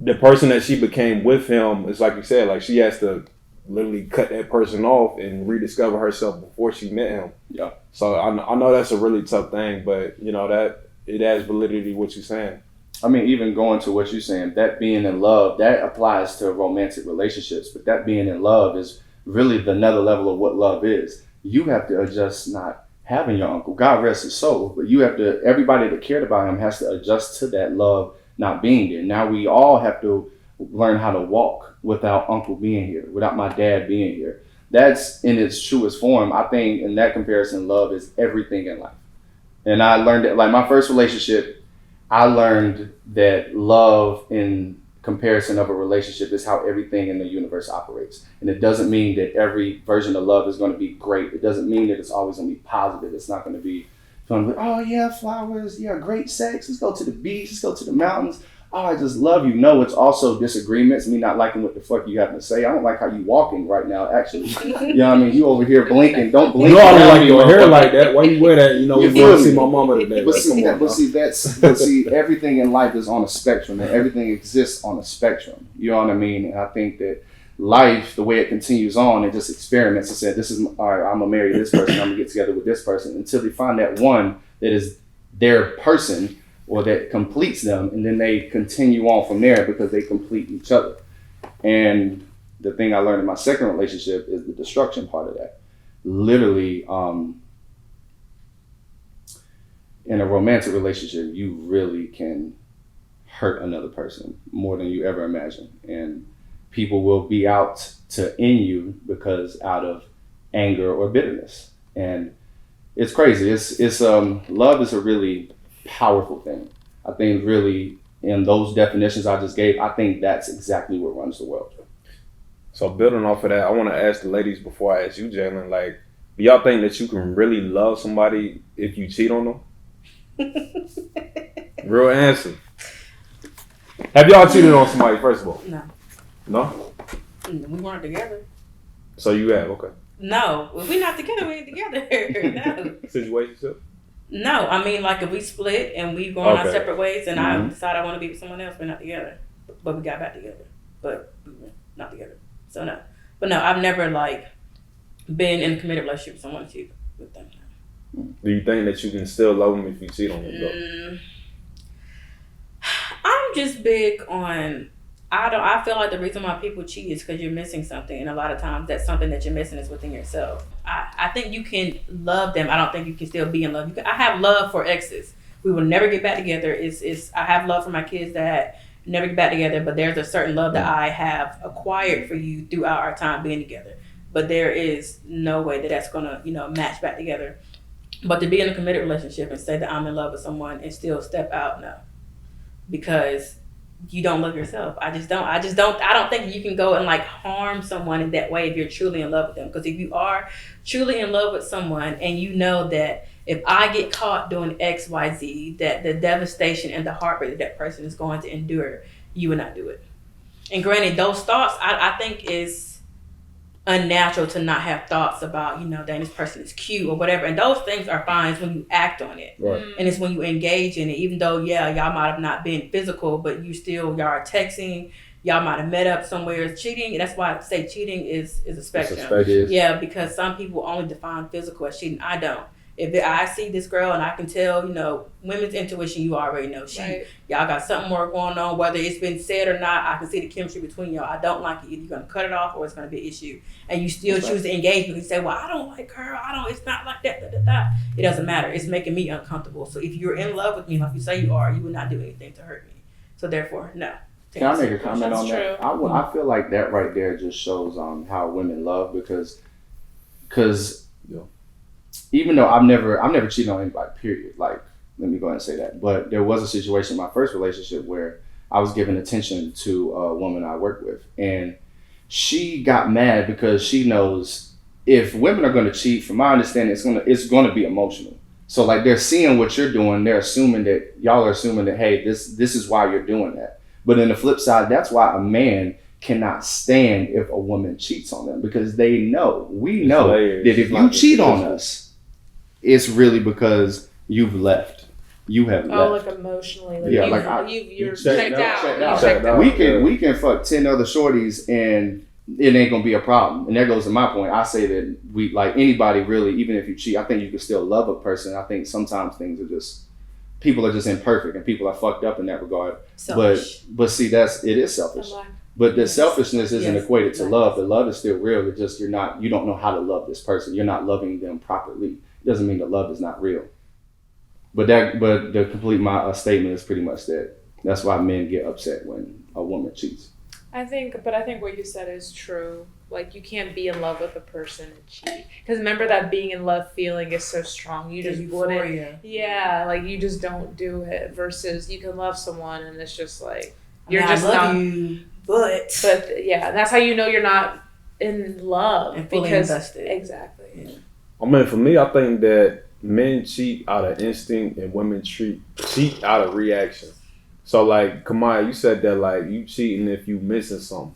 the person that she became with him is, like you said, like she has to literally cut that person off and rediscover herself before she met him. Yeah. So I know that's a really tough thing, but that it adds validity to what you're saying. I mean, even going to what you're saying, that being in love, that applies to romantic relationships, but that being in love is really another level of what love is. You have to adjust not having your uncle. God rest his soul, but everybody that cared about him has to adjust to that love not being there. Now we all have to learn how to walk without uncle being here, without my dad being here. That's in its truest form. I think in that comparison, love is everything in life. And I learned that, like my first relationship, I learned that love in comparison of a relationship is how everything in the universe operates. And it doesn't mean that every version of love is going to be great. It doesn't mean that it's always going to be positive. It's not going to be fun. Oh yeah, flowers. Yeah, great sex. Let's go to the beach. Let's go to the mountains. Oh, I just love you. No, it's also disagreements, me not liking what the fuck you have to say. I don't like how you walking right now, actually. You know what I mean? You over here blinking. Don't blink. No, I don't like your hair like that. Why you wear that? We want to see my mama today. But see, everything in life is on a spectrum, and everything exists on a spectrum. You know what I mean? And I think that life, the way it continues on, it just experiments and said, this is, all right, I'm gonna marry this person, I'm gonna get together with this person, until they find that one that is their person or that completes them, and then they continue on from there because they complete each other. And the thing I learned in my second relationship is the destruction part of that. Literally, in a romantic relationship, you really can hurt another person more than you ever imagine. And people will be out to end you because out of anger or bitterness. And it's crazy. It's love is a really powerful thing. I think really in those definitions I just gave, I think that's exactly what runs the world. So building off of that, I want to ask the ladies before I ask you, Jalen, like, do y'all think that you can really love somebody if you cheat on them? Real answer. Have y'all cheated on somebody, first of all? No. No? We weren't together. So you have, okay. No. If we're not together, we ain't together. No. Situationship? No. I mean, like if we split and we going our Okay. separate ways and I decide I want to be with someone else, we're not together. But we got back together. But we were not together. So no. But no, I've never like been in a committed relationship with someone and cheated with them. Do you think that you can still love them if you cheat on them, though? I'm just big on, I feel like the reason why people cheat is because you're missing something, and a lot of times that something that you're missing is within yourself. I think you can love them. I don't think you can still be in love. I have love for exes. We will never get back together. I have love for my kids that never get back together, but there's a certain love that I have acquired for you throughout our time being together. But there is no way that that's gonna, match back together. But to be in a committed relationship and say that I'm in love with someone and still step out, no. Because you don't love yourself. I don't think you can go and like harm someone in that way if you're truly in love with them. Because if you are truly in love with someone and you know that if I get caught doing X, Y, Z, that the devastation and the heartbreak that person is going to endure, you would not do it. And granted, those thoughts, I think is unnatural to not have thoughts about, dang, this person is cute or whatever. And those things are fine. It's when you act on it. Right. And it's when you engage in it, even though, y'all might have not been physical, but y'all are texting, y'all might have met up somewhere. Cheating, that's why I say cheating is a spectrum. Yeah, because some people only define physical as cheating. I don't. If I see this girl and I can tell, women's intuition, you already know. Y'all got something more going on, whether it's been said or not. I can see the chemistry between y'all. I don't like it. Either you're going to cut it off or it's going to be an issue. And you still choose to engage because you say, well, I don't like her. It's not like that. It doesn't matter. It's making me uncomfortable. So if you're in love with me, like you say you are, you would not do anything to hurt me. So therefore, no. Can I make a comment on that? I feel like that right there just shows how women love because even though I've never cheated on anybody, period. Like, let me go ahead and say that. But there was a situation in my first relationship where I was giving attention to a woman I worked with. And she got mad because she knows if women are going to cheat, from my understanding, it's going to be emotional. So like they're seeing what you're doing. Y'all are assuming that, hey, this is why you're doing that. But on the flip side, that's why a man cannot stand if a woman cheats on them because we know that if you cheat on us, it's really because you've left. You have left. Oh, like emotionally. Like you're checked out. We can fuck 10 other shorties and it ain't gonna be a problem. And that goes to my point. I say that we, like anybody really, even if you cheat, I think you can still love a person. I think sometimes people are just imperfect and people are fucked up in that regard. Selfish. But see, it is selfish. But the selfishness isn't equated to love. The love is still real. It's just you don't know how to love this person. You're not loving them properly. It doesn't mean the love is not real. But to complete my statement is pretty much that. That's why men get upset when a woman cheats. I think what you said is true. Like, you can't be in love with a person and cheat. Because remember that being in love feeling is so strong. You just wouldn't. Yeah, like you just don't do it. Versus you can love someone and it's just like you're just not. You, but yeah, that's how you know you're not in love and fully invested. Exactly. Yeah. I mean, for me, I think that men cheat out of instinct and women cheat out of reaction. So, like, Kamaya, you said that, like, you cheating if you missing something.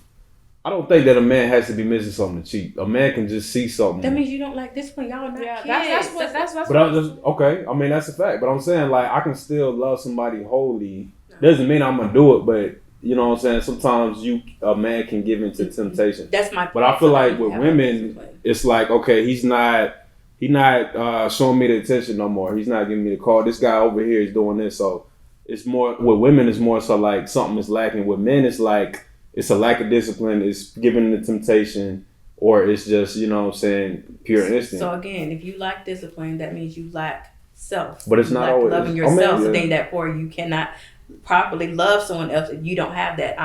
I don't think that a man has to be missing something to cheat. A man can just see something. That means you don't like this one. Y'all not kids. That's But I'm just, okay, I mean, that's a fact. But I'm saying, like, I can still love somebody wholly. Doesn't mean I'm going to do it, but you know what I'm saying? Sometimes a man can give into temptation. That's my point. But I feel like with women, it's like, okay, he's not showing me the attention no more. He's not giving me the call. This guy over here is doing this. So it's more, with women, it's more so like something is lacking. With men, it's like, it's a lack of discipline. It's giving the temptation, or it's just, you know what I'm saying, pure instinct. So again, if you lack discipline, that means you lack self. But it's not always loving yourself. So then that for you cannot properly love someone else if you don't have that.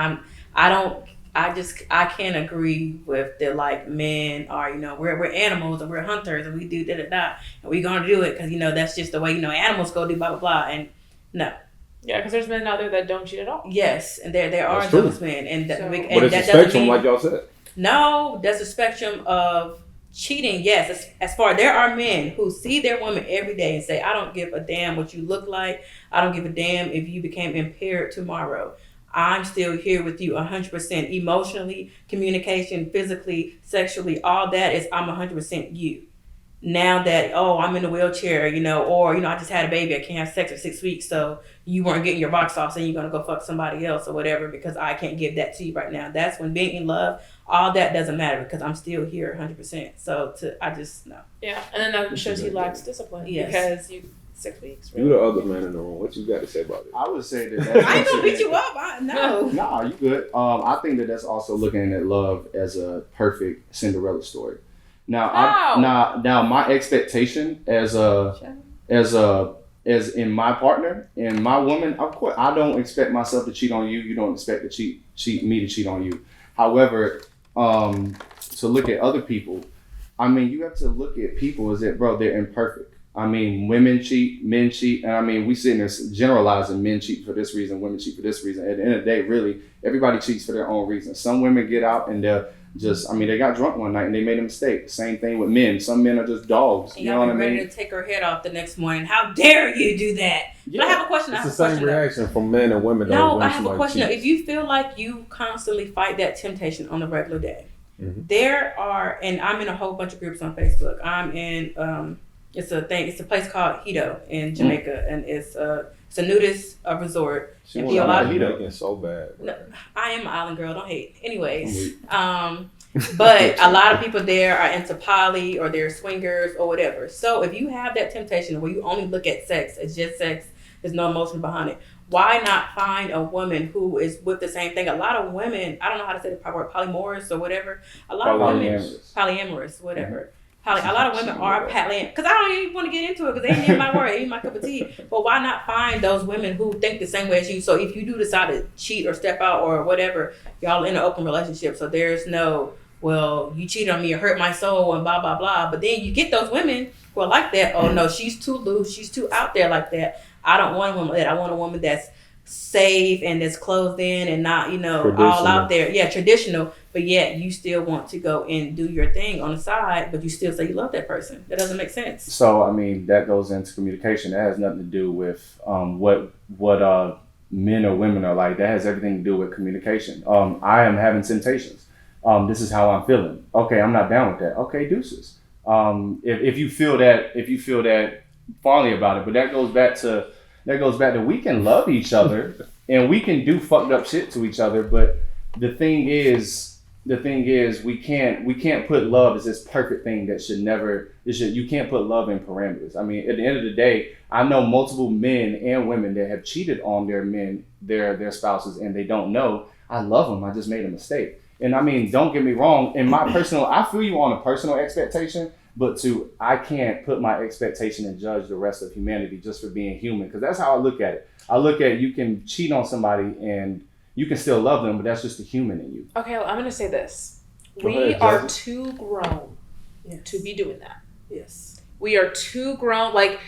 I can't agree with the like men are, you know, we're animals and we're hunters and we do da da da and we're gonna do it because, you know, that's just the way, you know, animals go do blah blah blah. And no. Yeah, because there's men out there that don't cheat at all. Yes, and there are those men, and but it's a spectrum, like y'all said. No, that's a spectrum of cheating. Yes, as far there are men who see their woman every day and say, "I don't give a damn what you look like. I don't give a damn if you became impaired tomorrow. I'm still here with you 100% emotionally, communication, physically, sexually. All that is I'm 100% you." Now that, I'm in a wheelchair, you know, or, you know, I just had a baby, I can't have sex for 6 weeks, so you weren't getting your box off, so you're going to go fuck somebody else or whatever because I can't give that to you right now. That's when being in love, all that doesn't matter because I'm still here 100%. So no. Yeah, and then that shows he lacks discipline because 6 weeks. Right? You the other man in the room. What you got to say about it? I would say that I ain't going to beat you up. No. Nah, you good. I think that's also looking at love as a perfect Cinderella story. Now, now, my expectation as in my partner and my woman, of course, I don't expect myself to cheat on you. You don't expect to cheat me to cheat on you. However, to look at other people, I mean, you have to look at people as that, bro, they're imperfect. I mean, women cheat, men cheat, and I mean, we sitting there generalizing men cheat for this reason, women cheat for this reason. At the end of the day, really, everybody cheats for their own reason. Some women get out and they got drunk one night and they made a mistake. Same thing with men. Some men are just dogs. You know what I mean? Ready to take her head off the next morning. How dare you do that? Yeah. But I have a question. It's the same reaction from men and women. No, I have a question. If you feel like you constantly fight that temptation on a regular day, there are, and I'm in a whole bunch of groups on Facebook. I'm in, it's a place called Hito in Jamaica, and it's a nudist resort. She wants a lot of Hito so bad. No, I am an island girl. Don't hate. Anyways, but a lot of people there are into poly or they're swingers or whatever. So if you have that temptation where you only look at sex as just sex, there's no emotion behind it. Why not find a woman who is with the same thing? A lot of women, I don't know how to say the proper word, polymorous or whatever. A lot of women, polyamorous, whatever. A lot of women are polyamorous. Because I don't even want to get into it because they ain't in my word, ain't my cup of tea. But why not find those women who think the same way as you? So if you do decide to cheat or step out or whatever, y'all in an open relationship. So there's no, well, you cheated on me or hurt my soul and blah, blah, blah. But then you get those women who are like that. Oh, no, she's too loose. She's too out there like that. I don't want a woman like that. I want a woman that's safe and that's closed in and not, you know, all out there. Yeah, traditional. But yet you still want to go and do your thing on the side, but you still say you love that person. That doesn't make sense. So, I mean, that goes into communication. That has nothing to do with what men or women are like. That has everything to do with communication. I am having temptations. This is how I'm feeling. Okay, I'm not down with that. Okay, deuces. If you feel that fondly about it, but that goes back to we can love each other and we can do fucked up shit to each other, but the thing is we can't put love as this perfect thing that you can't put love in parameters. I mean, at the end of the day, I know multiple men and women that have cheated on their spouses and they don't know. I love them. I just made a mistake. And I mean, don't get me wrong. In my I feel you on a personal expectation, but I can't put my expectation and judge the rest of humanity just for being human. Because that's how I look at it. I look at you can cheat on somebody and you can still love them, but that's just the human in you. Okay, well, I'm going to say this. We are too grown to be doing that. Yes. We are too grown. Like,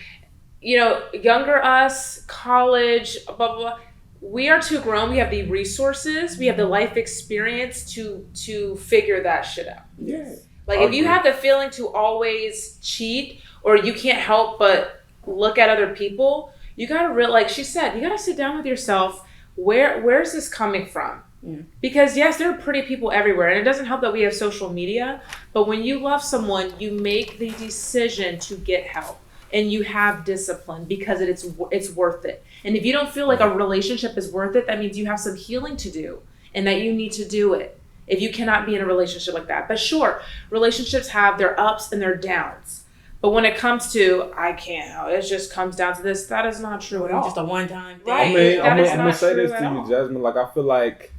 you know, younger us, college, blah, blah, blah. We are too grown. We have the resources. We have the life experience to figure that shit out. Yeah. Like, if you have the feeling to always cheat or you can't help but look at other people, you got to like she said, you got to sit down with yourself. Where's this coming from? Yeah. Because yes, there are pretty people everywhere, and it doesn't help that we have social media. But when you love someone, you make the decision to get help. and you have discipline because it's worth it. And if you don't feel like a relationship is worth it, that means you have some healing to do and that you need to do it. If you cannot be in a relationship like that. But sure, relationships have their ups and their downs. But when it comes to, I can't, it just comes down to this, that is not true at all. Just a one-time thing. Right. I'm going to say this to you, Jasmine. Like, I feel like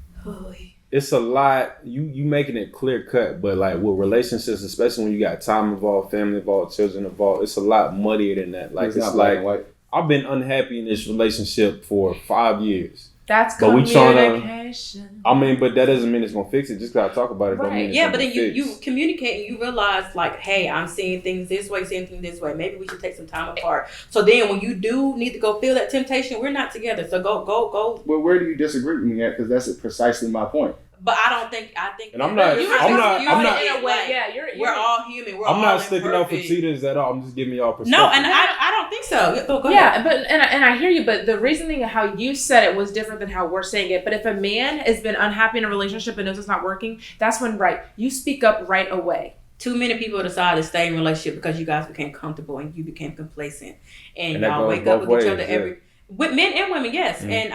it's a lot, you making it clear cut, but like with relationships, especially when you got time involved, family involved, children involved, it's a lot muddier than that. Like, it's like, I've been unhappy in this relationship for 5 years. That's communication. But that doesn't mean it's gonna fix it. Just gotta talk about it. Right. Don't mean it's but then you communicate and you realize like, hey, I'm seeing things this way, seeing things this way. Maybe we should take some time apart. So then when you do need to go feel that temptation, we're not together. So go. Well, where do you disagree with me at? Because that's precisely my point. But I think. And I'm not. In a way, yeah, we're all human. I'm not sticking up for cheaters at all. I'm just giving y'all perspective. No, and I don't think so. Go ahead. But and I hear you. But the reasoning of how you said it was different than how we're saying it. But if a man has been unhappy in a relationship and knows it's not working, that's when you speak up right away. Too many people decide to stay in a relationship because you guys became comfortable and you became complacent, and y'all wake up with each other with men and women. Yes, and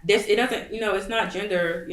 it doesn't. It's not gender.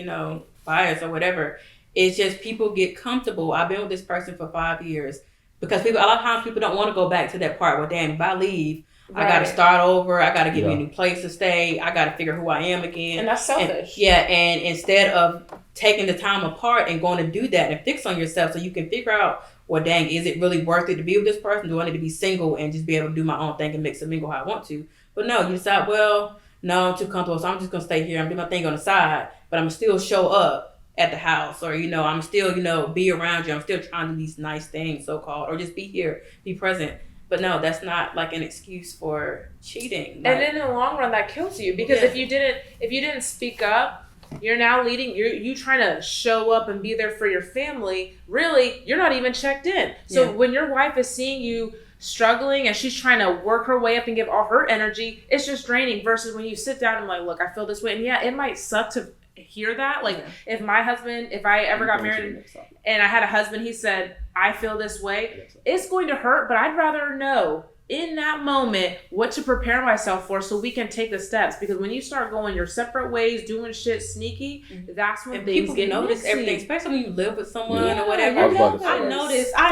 Bias or whatever. It's just people get comfortable. I've been with this person for 5 years because a lot of times people don't want to go back to that part where, damn, if I leave, I got to start over. I got to get me a new place to stay. I got to figure who I am again. And that's selfish. And instead of taking the time apart and going to do that and fix on yourself so you can figure out, well, dang, is it really worth it to be with this person? Do I need to be single and just be able to do my own thing and mix and mingle how I want to? But no, you decide, well, no, I'm too comfortable, so I'm just going to stay here and do my thing on the side, but I'm going to still show up at the house, or, I'm still, be around you. I'm still trying to do these nice things, so-called, or just be here, be present. But no, that's not like an excuse for cheating. And in the long run, that kills you because if you didn't speak up, you're now leading. You trying to show up and be there for your family. Really, you're not even checked in. So when your wife is seeing you struggling and she's trying to work her way up and give all her energy, it's just draining. Versus when you sit down and like, look, I feel this way, and it might suck to hear that. Like if I ever got married and I had a husband, he said, I feel this way, it's going to hurt, but I'd rather know in that moment what to prepare myself for so we can take the steps. Because when you start going your separate ways, doing shit sneaky, that's when things get notice messy. Everything, especially when you live with someone or whatever. I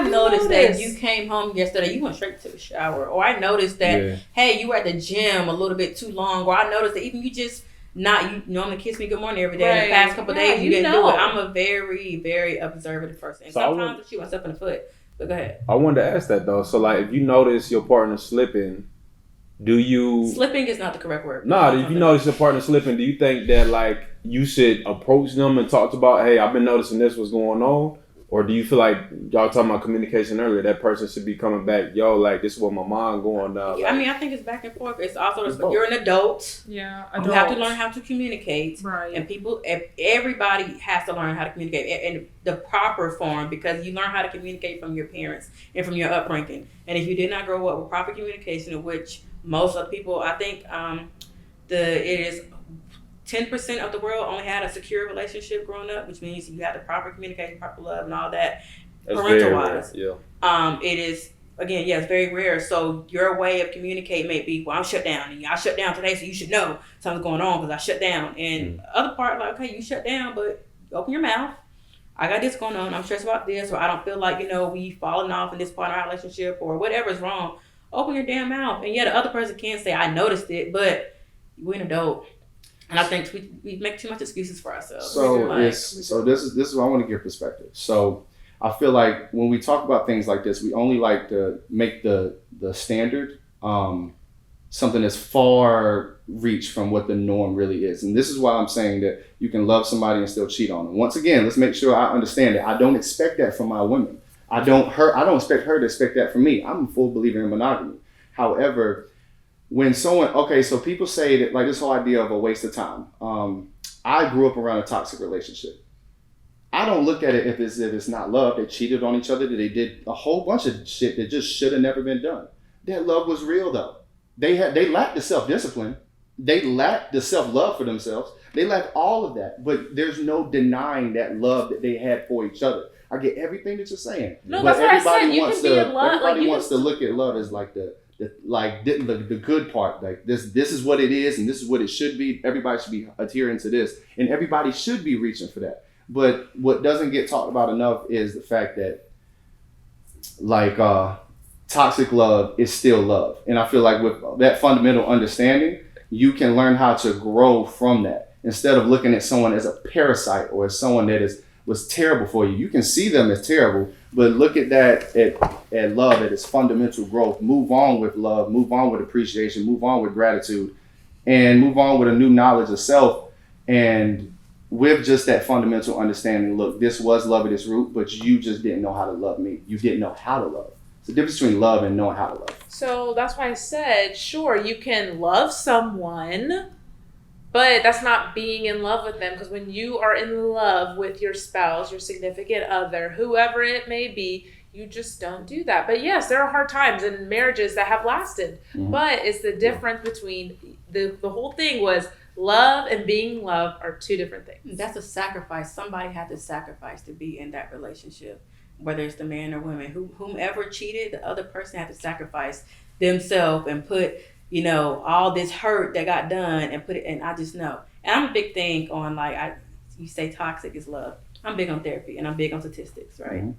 noticed that you came home yesterday, you went straight to the shower, or I noticed that hey, you were at the gym a little bit too long, or I noticed that even you just you normally kiss me good morning every day. In the past couple of days, you didn't do it. I'm a very, very observant person. And sometimes I shoot myself in the foot. But go ahead. I wanted to ask that though. So like, if you notice your partner slipping, do you... Slipping is not the correct word. If you notice your partner slipping, do you think that like you should approach them and talk about, hey, I've been noticing this, what's going on? Or do you feel like, y'all talking about communication earlier, that person should be coming back, yo, like, this is what my mind going down. Yeah, I think it's back and forth. It's also, you're an adult. Yeah, You have to learn how to communicate. Right. And everybody has to learn how to communicate in the proper form, because you learn how to communicate from your parents and from your upbringing. And if you did not grow up with proper communication, in which most of the people, I think it is 10% of the world only had a secure relationship growing up, which means you had the proper communication, proper love, and all that. Parental-wise, it is, again, it's very rare. So your way of communicating may be, well, I'm shut down, and I shut down today, so you should know something's going on because I shut down. And other part, like, okay, you shut down, but open your mouth. I got this going on. I'm stressed about this, or I don't feel like we falling off in this part of our relationship, or whatever's wrong. Open your damn mouth, and the other person can say, I noticed it, but we're an adult. And I think we make too much excuses for ourselves. So this is what I want to give perspective. So I feel like when we talk about things like this, we only like to make the standard something that's far reach from what the norm really is. And this is why I'm saying that you can love somebody and still cheat on them. Once again, let's make sure I understand that I don't expect that from my women. I don't expect her to expect that from me. I'm a full believer in monogamy. However, when so people say that, like, this whole idea of a waste of time. I grew up around a toxic relationship. I don't look at it if it's not love. They cheated on each other. They did a whole bunch of shit that just should have never been done. That love was real though. They lacked the self-discipline. They lacked the self-love for themselves. They lacked all of that. But there's no denying that love that they had for each other. I get everything that you're saying. No, that's what I said. You can be in love. Everybody wants to look at love as like the the good part. Like this is what it is, and this is what it should be. Everybody should be adhering to this, and everybody should be reaching for that. But what doesn't get talked about enough is the fact that toxic love is still love, and I feel like with that fundamental understanding, you can learn how to grow from that instead of looking at someone as a parasite or as someone that was terrible for you. You can see them as terrible, but look at that at love, at its fundamental growth. Move on with love, move on with appreciation, move on with gratitude, and move on with a new knowledge of self. And with just that fundamental understanding, look, this was love at its root, but you just didn't know how to love me. You didn't know how to love. It's the difference between love and knowing how to love. So that's why I said, sure, you can love someone, but that's not being in love with them, because when you are in love with your spouse, your significant other, whoever it may be, you just don't do that. But yes, there are hard times in marriages that have lasted. Mm-hmm. But it's the difference between the whole thing was love and being loved are two different things. That's a sacrifice. Somebody had to sacrifice to be in that relationship, whether it's the man or women. Whomever cheated, the other person had to sacrifice themselves and put all this hurt that got done and put it, and I just know. And I'm a big thing on you say toxic is love. I'm big on therapy and I'm big on statistics, right? Mm-hmm.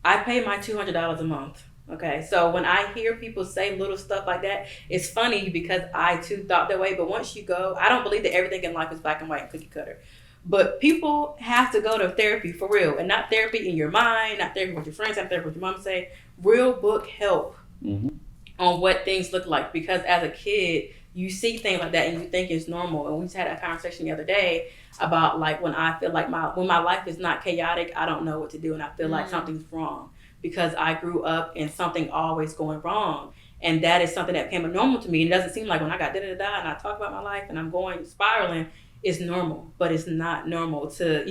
I pay my $200 a month. Okay. So when I hear people say little stuff like that, it's funny because I too thought that way. But once you go, I don't believe that everything in life is black and white and cookie cutter. But people have to go to therapy for real, and not therapy in your mind, not therapy with your friends, not therapy with your mom. Say real book help. Mm-hmm. On what things look like, because as a kid you see things like that and you think it's normal. And we just had a conversation the other day about when I feel like when my life is not chaotic, I don't know what to do, and I feel like something's wrong because I grew up in something always going wrong, and that is something that became normal to me. And it doesn't seem like when I got da-da-da and I talk about my life and I'm going spiraling, it's normal, but it's not normal to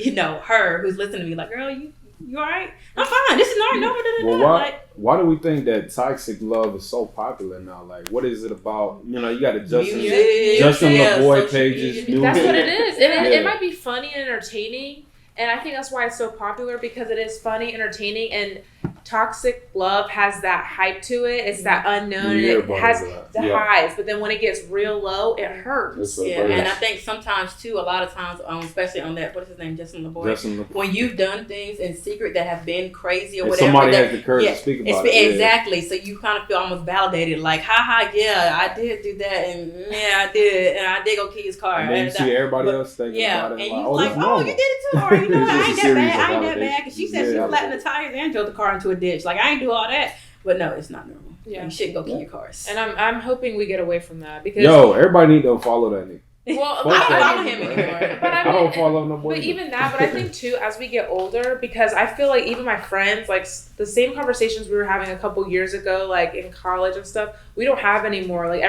her who's listening to me like, girl, you all right? I'm fine. This is not normal. Well, why do we think that toxic love is so popular now? Like, what is it about? You got the Justin LaBoy pages. That's what it is. And it might be funny and entertaining. And I think that's why it's so popular, because it is funny, entertaining, and toxic love has that hype to it. It's that unknown, and it has the highs. But then when it gets real low, it hurts. Yeah, and I think sometimes too, a lot of times, especially on that, what is his name, Justin LaBoy. When you've done things in secret that have been crazy or whatever, somebody has the courage to speak about it. Exactly. So you kind of feel almost validated, like, haha, yeah, I did do that, and yeah, I did, and I did go key his car. And then you see everybody else thinking about it. And you're like, oh, you did it too, or I ain't that bad. Because she said she flattened the tires and drove the car into a ditch. Like, I ain't do all that. But no, it's not normal. Yeah. You shouldn't go key your cars. And I'm hoping we get away from that, because everybody need to follow that nigga. Well, I don't follow him anymore. But I don't follow no more. But even that, but I think too, as we get older, because I feel like even my friends, like the same conversations we were having a couple years ago, like in college and stuff, we don't have anymore. Like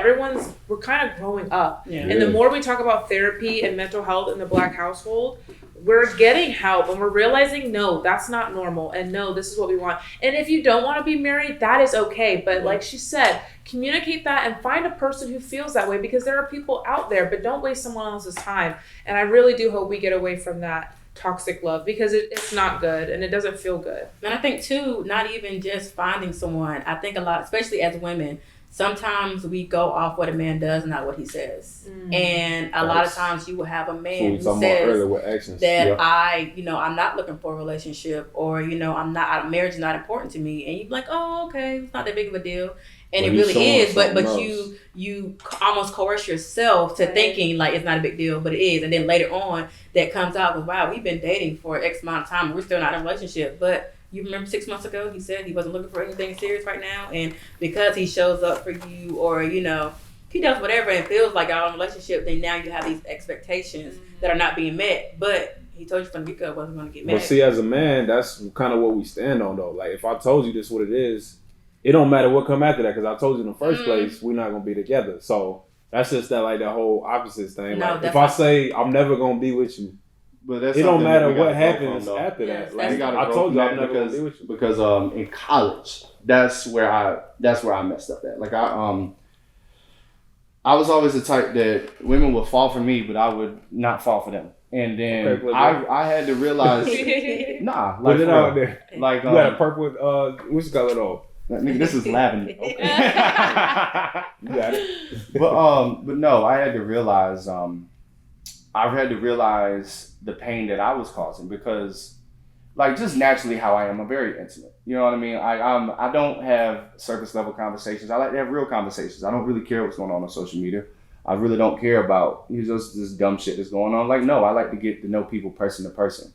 we're kind of growing up. Yeah. And the more we talk about therapy and mental health in the Black household, we're getting help, and we're realizing, no, that's not normal, and no, this is what we want. And if you don't want to be married, that is okay. But like she said, communicate that and find a person who feels that way, because there are people out there, but don't waste someone else's time. And I really do hope we get away from that toxic love, because it's not good and it doesn't feel good. And I think too, not even just finding someone, I think a lot, especially as women, sometimes we go off what a man does, not what he says. And a lot of times you will have a man who says that I'm not looking for a relationship, or, marriage is not important to me. And you're like, oh, okay, it's not that big of a deal. And it really is, but you almost coerce yourself to thinking like it's not a big deal, but it is. And then later on that comes out with, wow, we've been dating for X amount of time and we're still not in a relationship. But you remember 6 months ago, he said he wasn't looking for anything serious right now. And because he shows up for you, or, he does whatever and feels like y'all in a relationship, then now you have these expectations that are not being met. But he told you from the get-go wasn't going to get met. But see, as a man, that's kind of what we stand on, though. Like, if I told you this what it is, it don't matter what come after that, because I told you in the first place, we're not going to be together. So that's just that whole opposites thing. No, like, if I say I'm never going to be with you, but that's it don't matter what happens after that. Like, I told you I'm never going to be with you. Because in college, that's where I messed up at. Like I was always the type that women would fall for me, but I would not fall for them. And then I had to realize, put it out there. Like, you got a purple, what's you call it on? Nigga, this is lavender. Okay. You got it. But no, I had to realize the pain that I was causing because, like, just naturally how I am, I'm very intimate. You know what I mean? I don't have surface level conversations. I like to have real conversations. I don't really care what's going on social media. I really don't care about just this dumb shit that's going on. Like, no, I like to get to know people person to person.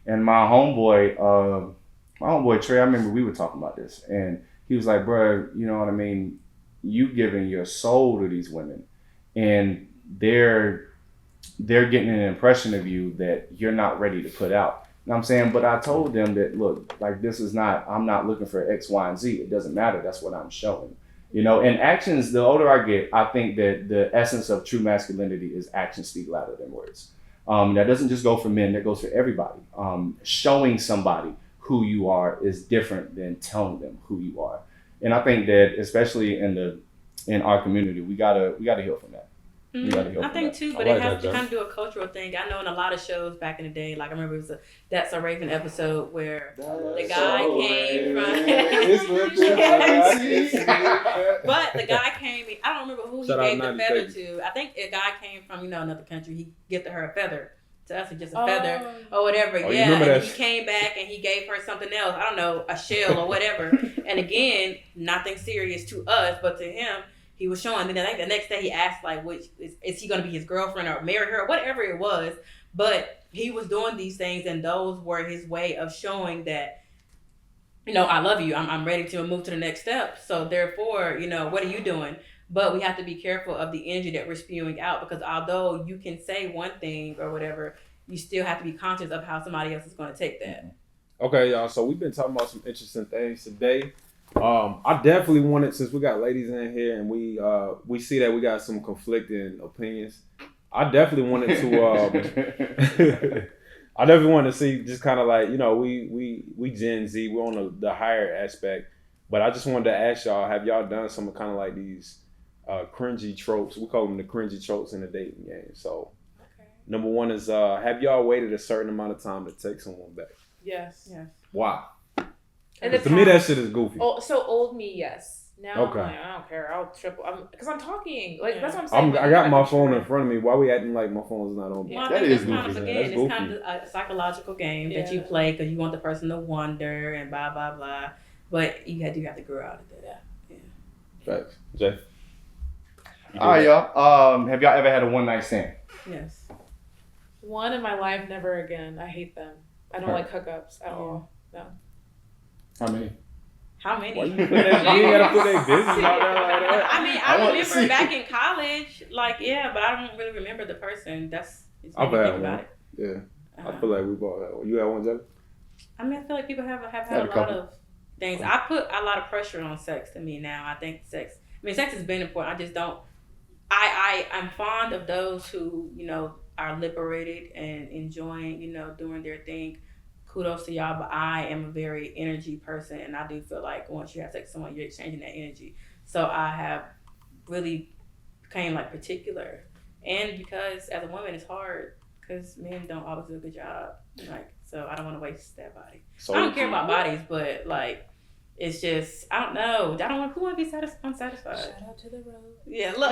And my homeboy Trey, I remember we were talking about this, and he was like, bro, you know what I mean? You giving your soul to these women, and they're getting an impression of you that you're not ready to put out. You know what I'm saying? But I told them that, look, like, I'm not looking for X, Y, and Z. It doesn't matter. That's what I'm showing. You know, and actions, the older I get, I think that the essence of true masculinity is actions speak louder than words. That doesn't just go for men, that goes for everybody. Showing somebody who you are is different than telling them who you are. And I think that especially in our community, we gotta heal from that. I think too, but it has to kind of do a cultural thing. I know in a lot of shows back in the day, like I remember it was That's a Raven episode where the guy came but the guy came, I don't remember who he gave the feather to. I think a guy came from, another country. He gifted her a feather. To us, it's just a feather or whatever. And he came back and he gave her something else. I don't know, a shell or whatever. And again, nothing serious to us, but to him, he was showing. Then I think the next day he asked, like, which is he going to be his girlfriend or marry her, or whatever it was. But he was doing these things, and those were his way of showing that, I love you. I'm ready to move to the next step. So therefore, what are you doing? But we have to be careful of the energy that we're spewing out, because although you can say one thing or whatever, you still have to be conscious of how somebody else is going to take that. Okay, y'all. So we've been talking about some interesting things today. I definitely wanted, since we got ladies in here and we see that we got some conflicting opinions, I definitely wanted to I definitely wanted to see just kind of like, we Gen Z, we're on the higher aspect, but I just wanted to ask y'all, have y'all done some kind of like these cringy tropes? We call them the cringy tropes in the dating game. So number one is, have y'all waited a certain amount of time to take someone back? Yes. Why? And to me, that shit is goofy. Oh, so old me, yes. Now okay. I'm like, I don't care. I'll triple. Because I'm talking. Like, that's what I'm saying. I got my phone in front of me. Why we acting like my phone's not on me? Well, that is goofy. It's kind of a psychological game that you play because you want the person to wonder and blah, blah, blah. But do have to grow out of that. Yeah. Facts. Jay? All right, y'all. Have y'all ever had a one-night stand? Yes. One in my life, never again. I hate them. I don't like hookups at all. No. How many? Why you gotta put their business out there like that? I mean, I remember back in college, like, but I don't really remember the person. I've had one. Yeah. I feel like we both had one. You had one, Jay? I mean, I feel like people have had a lot of things. I put a lot of pressure on sex to me now. I think sex has been important. I just don't. I'm fond of those who, are liberated and enjoying, doing their thing. Kudos to y'all, but I am a very energy person, and I do feel like once you have sex with someone, you're exchanging that energy. So I have really became like particular, and because as a woman, it's hard because men don't always do a good job. Like, so I don't want to waste that body. So I don't care about bodies, but like, it's just I don't know. Who want to be unsatisfied? Shout out to the road. Yeah, look.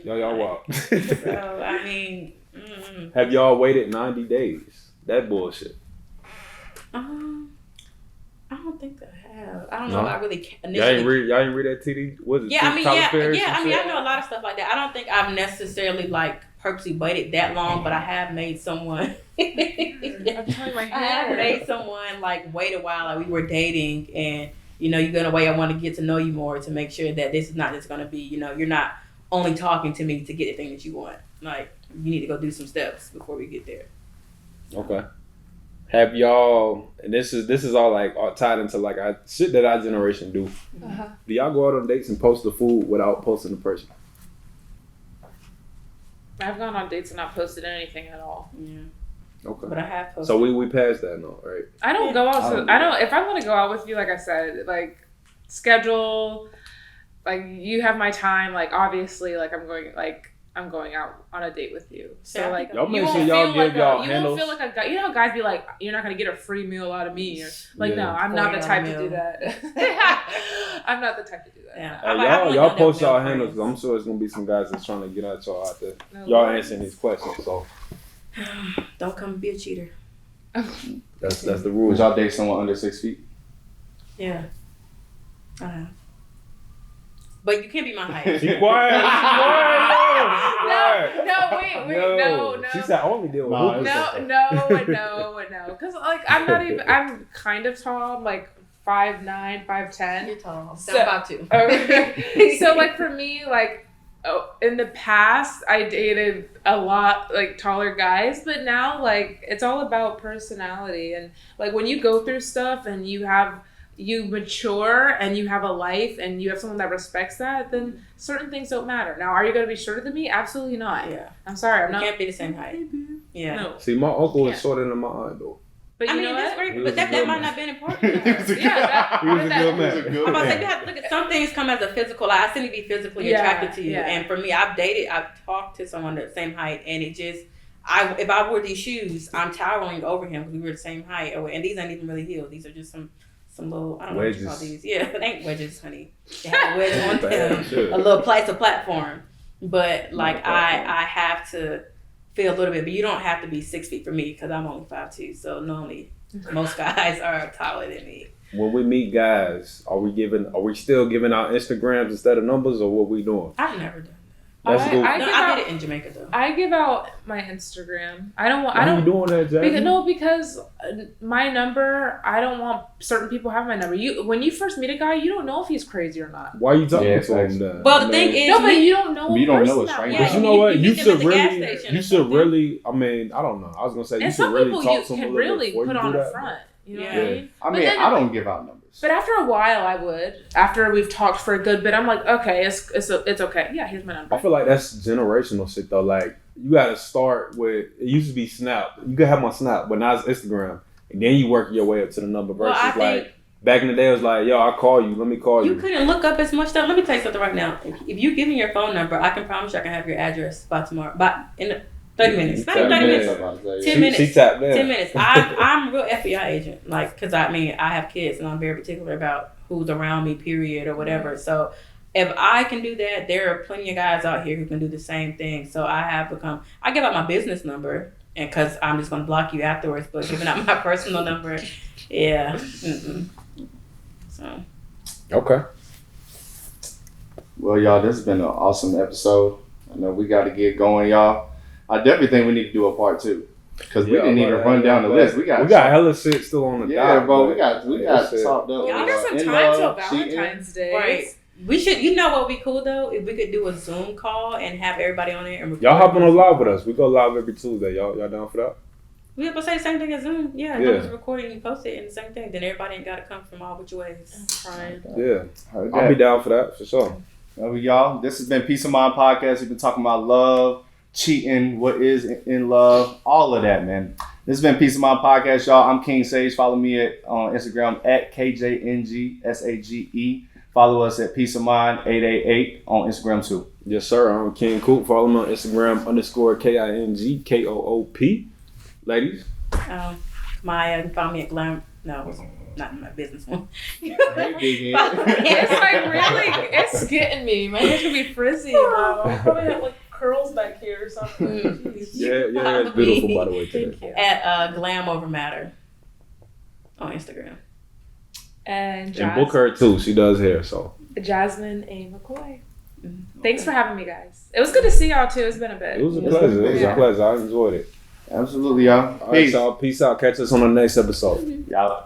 Y'all walk. So I mean. Have y'all waited 90 days? That bullshit. I don't think I have. I don't know. I really y'all ain't read that TD? Was it? I know a lot of stuff like that. I don't think I've necessarily like purposely waited that long, but I have made someone. I'm telling my hair. I have made someone like wait a while. Like we were dating, and you're gonna wait. I want to get to know you more to make sure that this is not just gonna be. You're not only talking to me to get the thing that you want. Like. You need to go do some steps before we get there. Okay. Have y'all, and this is all like all tied into like shit that our generation do. Uh-huh. Do y'all go out on dates and post the food without posting the person? I've gone on dates and not posted anything at all. Yeah. Okay. But I have posted. So we passed that now, right? I don't go out. If I want to go out with you, like I said, like schedule, like you have my time. Like obviously, like I'm I'm going out on a date with you. So Yeah, like, y'all make you sure won't y'all feel give like y'all you handles. won't feel like a guy. You know how guys be like, you're not gonna get a free meal out of me. Or like, Yeah. no, I'm not the $40 type to meal. do that. I'm not the type to do that. Yeah. Hey, I've y'all only y'all done that post with y'all male handles. 'Cause friends. I'm sure it's gonna be some guys that's trying to get at y'all out there. No Y'all worries. answering these questions, so Don't come be a cheater. that's the Would rule. y'all date someone under 6 feet? Yeah. I have. But you can't be my height. Be quiet. Be quiet. No, wait, no. She said only deal with Nah, hoopers. No. Because like I'm not even. I'm kind of tall. I'm like 5'9", 5'10". You're tall. So- I'm about to. Okay. So like for me, like in the past, I dated a lot like taller guys, but now like it's all about personality and like when you go through stuff and you mature and you have a life and you have someone that respects that, then certain things don't matter. Now, are you going to be shorter than me? Absolutely not. Yeah. I'm sorry, I'm We not. can't be the same height. Yeah. No. See, my uncle Yeah. is shorter than my aunt though. But you I mean, know that's what? great, He but was a that good might man. not have been important to her. He was a Yeah, that- He was a but that- good He was a man. good I'm about to say, man. you have to look at some things come as a physical. Like, I still need to be physically Yeah, attracted to you. yeah. And for me, I've talked to someone the same height, and it just, if I wore these shoes, I'm towering over him because we were the same height. And these ain't even really heels. These are just some little, I don't know what you call Wedges. these. Yeah, it ain't wedges, honey. They have a wedge on Bad them, shit. a little platform. But like, Not a platform. I have to feel a little bit, but you don't have to be 6 feet for me because I'm only 5'2". So normally, most guys are taller than me. When we meet guys, are we still giving out Instagrams instead of numbers, or what we doing? I've never done That's I- cool. I- that. No, give I out- did it in Jamaica though. I give out my Instagram. I don't want. Why I you don't. doing that, Jasmine? Because my number, I don't want certain people have my number. When you first meet a guy, you don't know if he's crazy or not. Why you talking Yeah, to him facts. then? Well, the I thing mean, is, No, but you don't know. You a don't know person a that stranger. well. But you know what? you You meet them should at the gas really, station you or should something. really. I mean, I don't know. I was gonna say you And should some really people talk you to them can a little really before put you on do a that. front. You know what Yeah. I mean? I But mean, then- I don't give out numbers. But after a while, I would. After we've talked for a good bit, I'm like, okay, it's okay. Yeah, here's my number. I feel like that's generational shit though. Like you got to start with. It used to be Snap. You could have my Snap, but now it's Instagram, and then you work your way up to the number. Well, Versus I think like back in the day, it was like, yo, I'll call you. Let me call you you. couldn't look up as much stuff. Let me tell you something right now. If you give me your phone number, I can promise you I can have your address by tomorrow. By in 30 minutes. Not even 30 Yeah. minutes. About to say, 10 yeah. minutes. She tapped in. 10 minutes. I'm a real FBI agent. Like, because I mean, I have kids and I'm very particular about who's around me, period, or whatever. So if I can do that, there are plenty of guys out here who can do the same thing. So I give out my business number, and because I'm just going to block you afterwards, but giving out my personal number, yeah. Mm-mm. So. Okay. Well, y'all, this has been an awesome episode. I know we got to get going, y'all. I definitely think we need to do a part 2 because we didn't even run down the list. We got hella shit still on the yeah, dock, bro. but We got shit. talked up. Y'all We got some in time till love, cheating. Valentine's Day. Right. We should, you know what would be cool though? If we could do a Zoom call and have everybody on there and record. Y'all hop on a live with us. We go live every Tuesday. Y'all down for that? We have to say the same thing as Zoom. Yeah, Yeah. just record it and you post it and the same thing. Then everybody ain't got to come from all which ways. I'm trying. Yeah. Heard I'll be that. down for that for sure. Well, y'all, this has been Peace of Mind Podcast. We've been talking about love, cheating, what is in love, all of that, man. This has been Peace of Mind Podcast, y'all. I'm King Sage. Follow me on Instagram at KJNGSAGE. Follow us at Peace of Mind 888 on Instagram too. Yes, sir. I'm King Coop. Follow me on Instagram _KINGKOOP. Ladies. Maya, you can follow me at Glam. No, not my business one. It's like really, it's getting me. My hair's gonna be frizzy now. I probably have like curls back here or something. Jeez. Yeah, it's beautiful by the way today. Thank you. At Glam Over Matter on Instagram. And And book her too. She does hair, so. Jasmine A. McCoy. Mm-hmm. Thanks for having me, guys. It was good to see y'all too. It's been a bit. It was a pleasure. It was Yeah. a pleasure. I enjoyed it. Absolutely, y'all. All right, Peace. y'all. Peace out. Catch us on the next episode. Y'all.